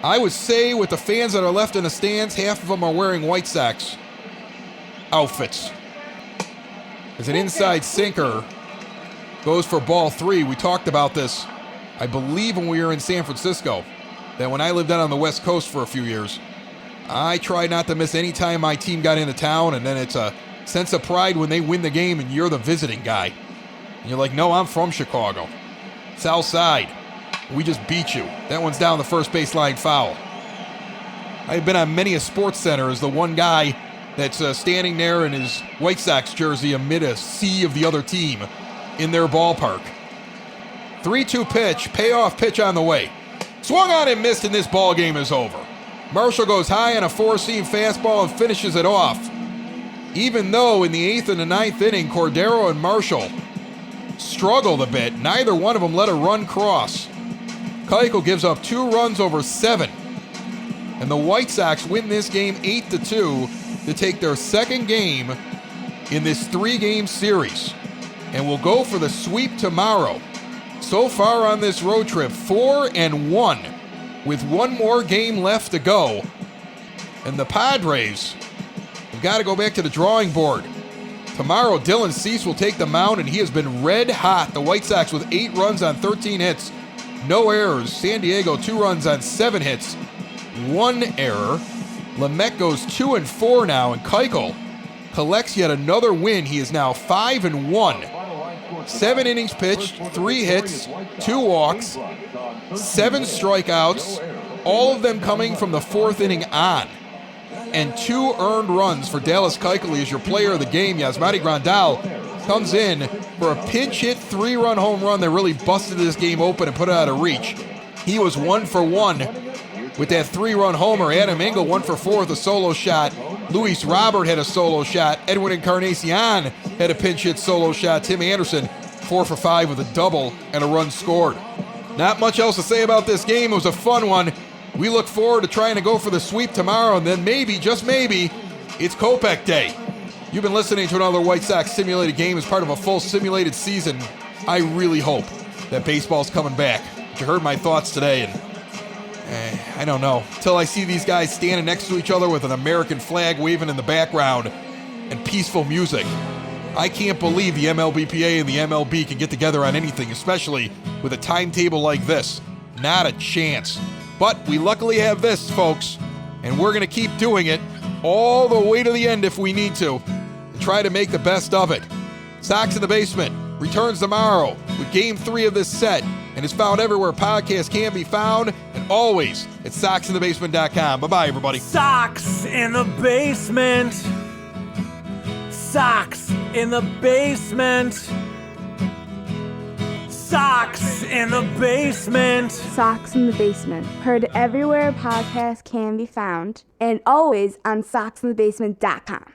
I would say with the fans that are left in the stands, half of them are wearing White Sox outfits. As an inside sinker goes for ball 3. We talked about this, I believe, when we were in San Francisco, that when I lived out on the West Coast for a few years, I tried not to miss any time my team got into town, and then it's a sense of pride when they win the game and you're the visiting guy. And you're like, no, I'm from Chicago. South Side. We just beat you. That one's down the first baseline foul. I've been on many a sports center as the one guy that's standing there in his White Sox jersey amid a sea of the other team in their ballpark. 3-2 pitch, payoff pitch on the way. Swung on and missed, and this ball game is over. Marshall goes high on a 4-seam fastball and finishes it off. Even though in the 8th and the 9th inning, Cordero and Marshall struggled a bit, neither one of them let a run cross. Keuchel gives up 2 runs over 7. And the White Sox win this game 8-2 to take their second game in this 3-game series. And will go for the sweep tomorrow. So far on this road trip, 4-1. With 1 more game left to go. And the Padres have got to go back to the drawing board. Tomorrow, Dylan Cease will take the mound, and he has been red hot. The White Sox with 8 runs on 13 hits. No errors. San Diego, 2 runs on 7 hits. 1 error. Lemec goes 2-4 now, and Keuchel collects yet another win. He is now 5-1. 7 innings pitched, 3 hits, 2 walks, 7 strikeouts, all of them coming from the 4th inning on. And 2 earned runs for Dallas Keuchel as your player of the game. Yasmani Grandal comes in for a pinch hit 3-run home run that really busted this game open and put it out of reach. He was 1 for 1 with that 3-run homer. Adam Engel 1 for 4 with a solo shot. Luis Robert had a solo shot. Edwin Encarnacion had a pinch hit solo shot. Tim Anderson 4 for 5 with a double and a run scored. Not much else to say about this game. It was a fun one. We look forward to trying to go for the sweep tomorrow, and then maybe, just maybe, it's Kopech Day. You've been listening to another White Sox simulated game as part of a full simulated season. I really hope that baseball's coming back. But you heard my thoughts today, and I don't know. Until I see these guys standing next to each other with an American flag waving in the background, and peaceful music. I can't believe the MLBPA and the MLB can get together on anything, especially with a timetable like this. Not a chance. But we luckily have this, folks, and we're going to keep doing it all the way to the end if we need to, and try to make the best of it. Sox in the Basement returns tomorrow with Game 3 of this set and is found everywhere podcasts can be found and always at soxinthebasement.com. Bye-bye, everybody. Sox in the basement. Sox in the basement. Sox in the basement. Sox in the Basement. Heard everywhere podcasts can be found and always on soxinthebasement.com.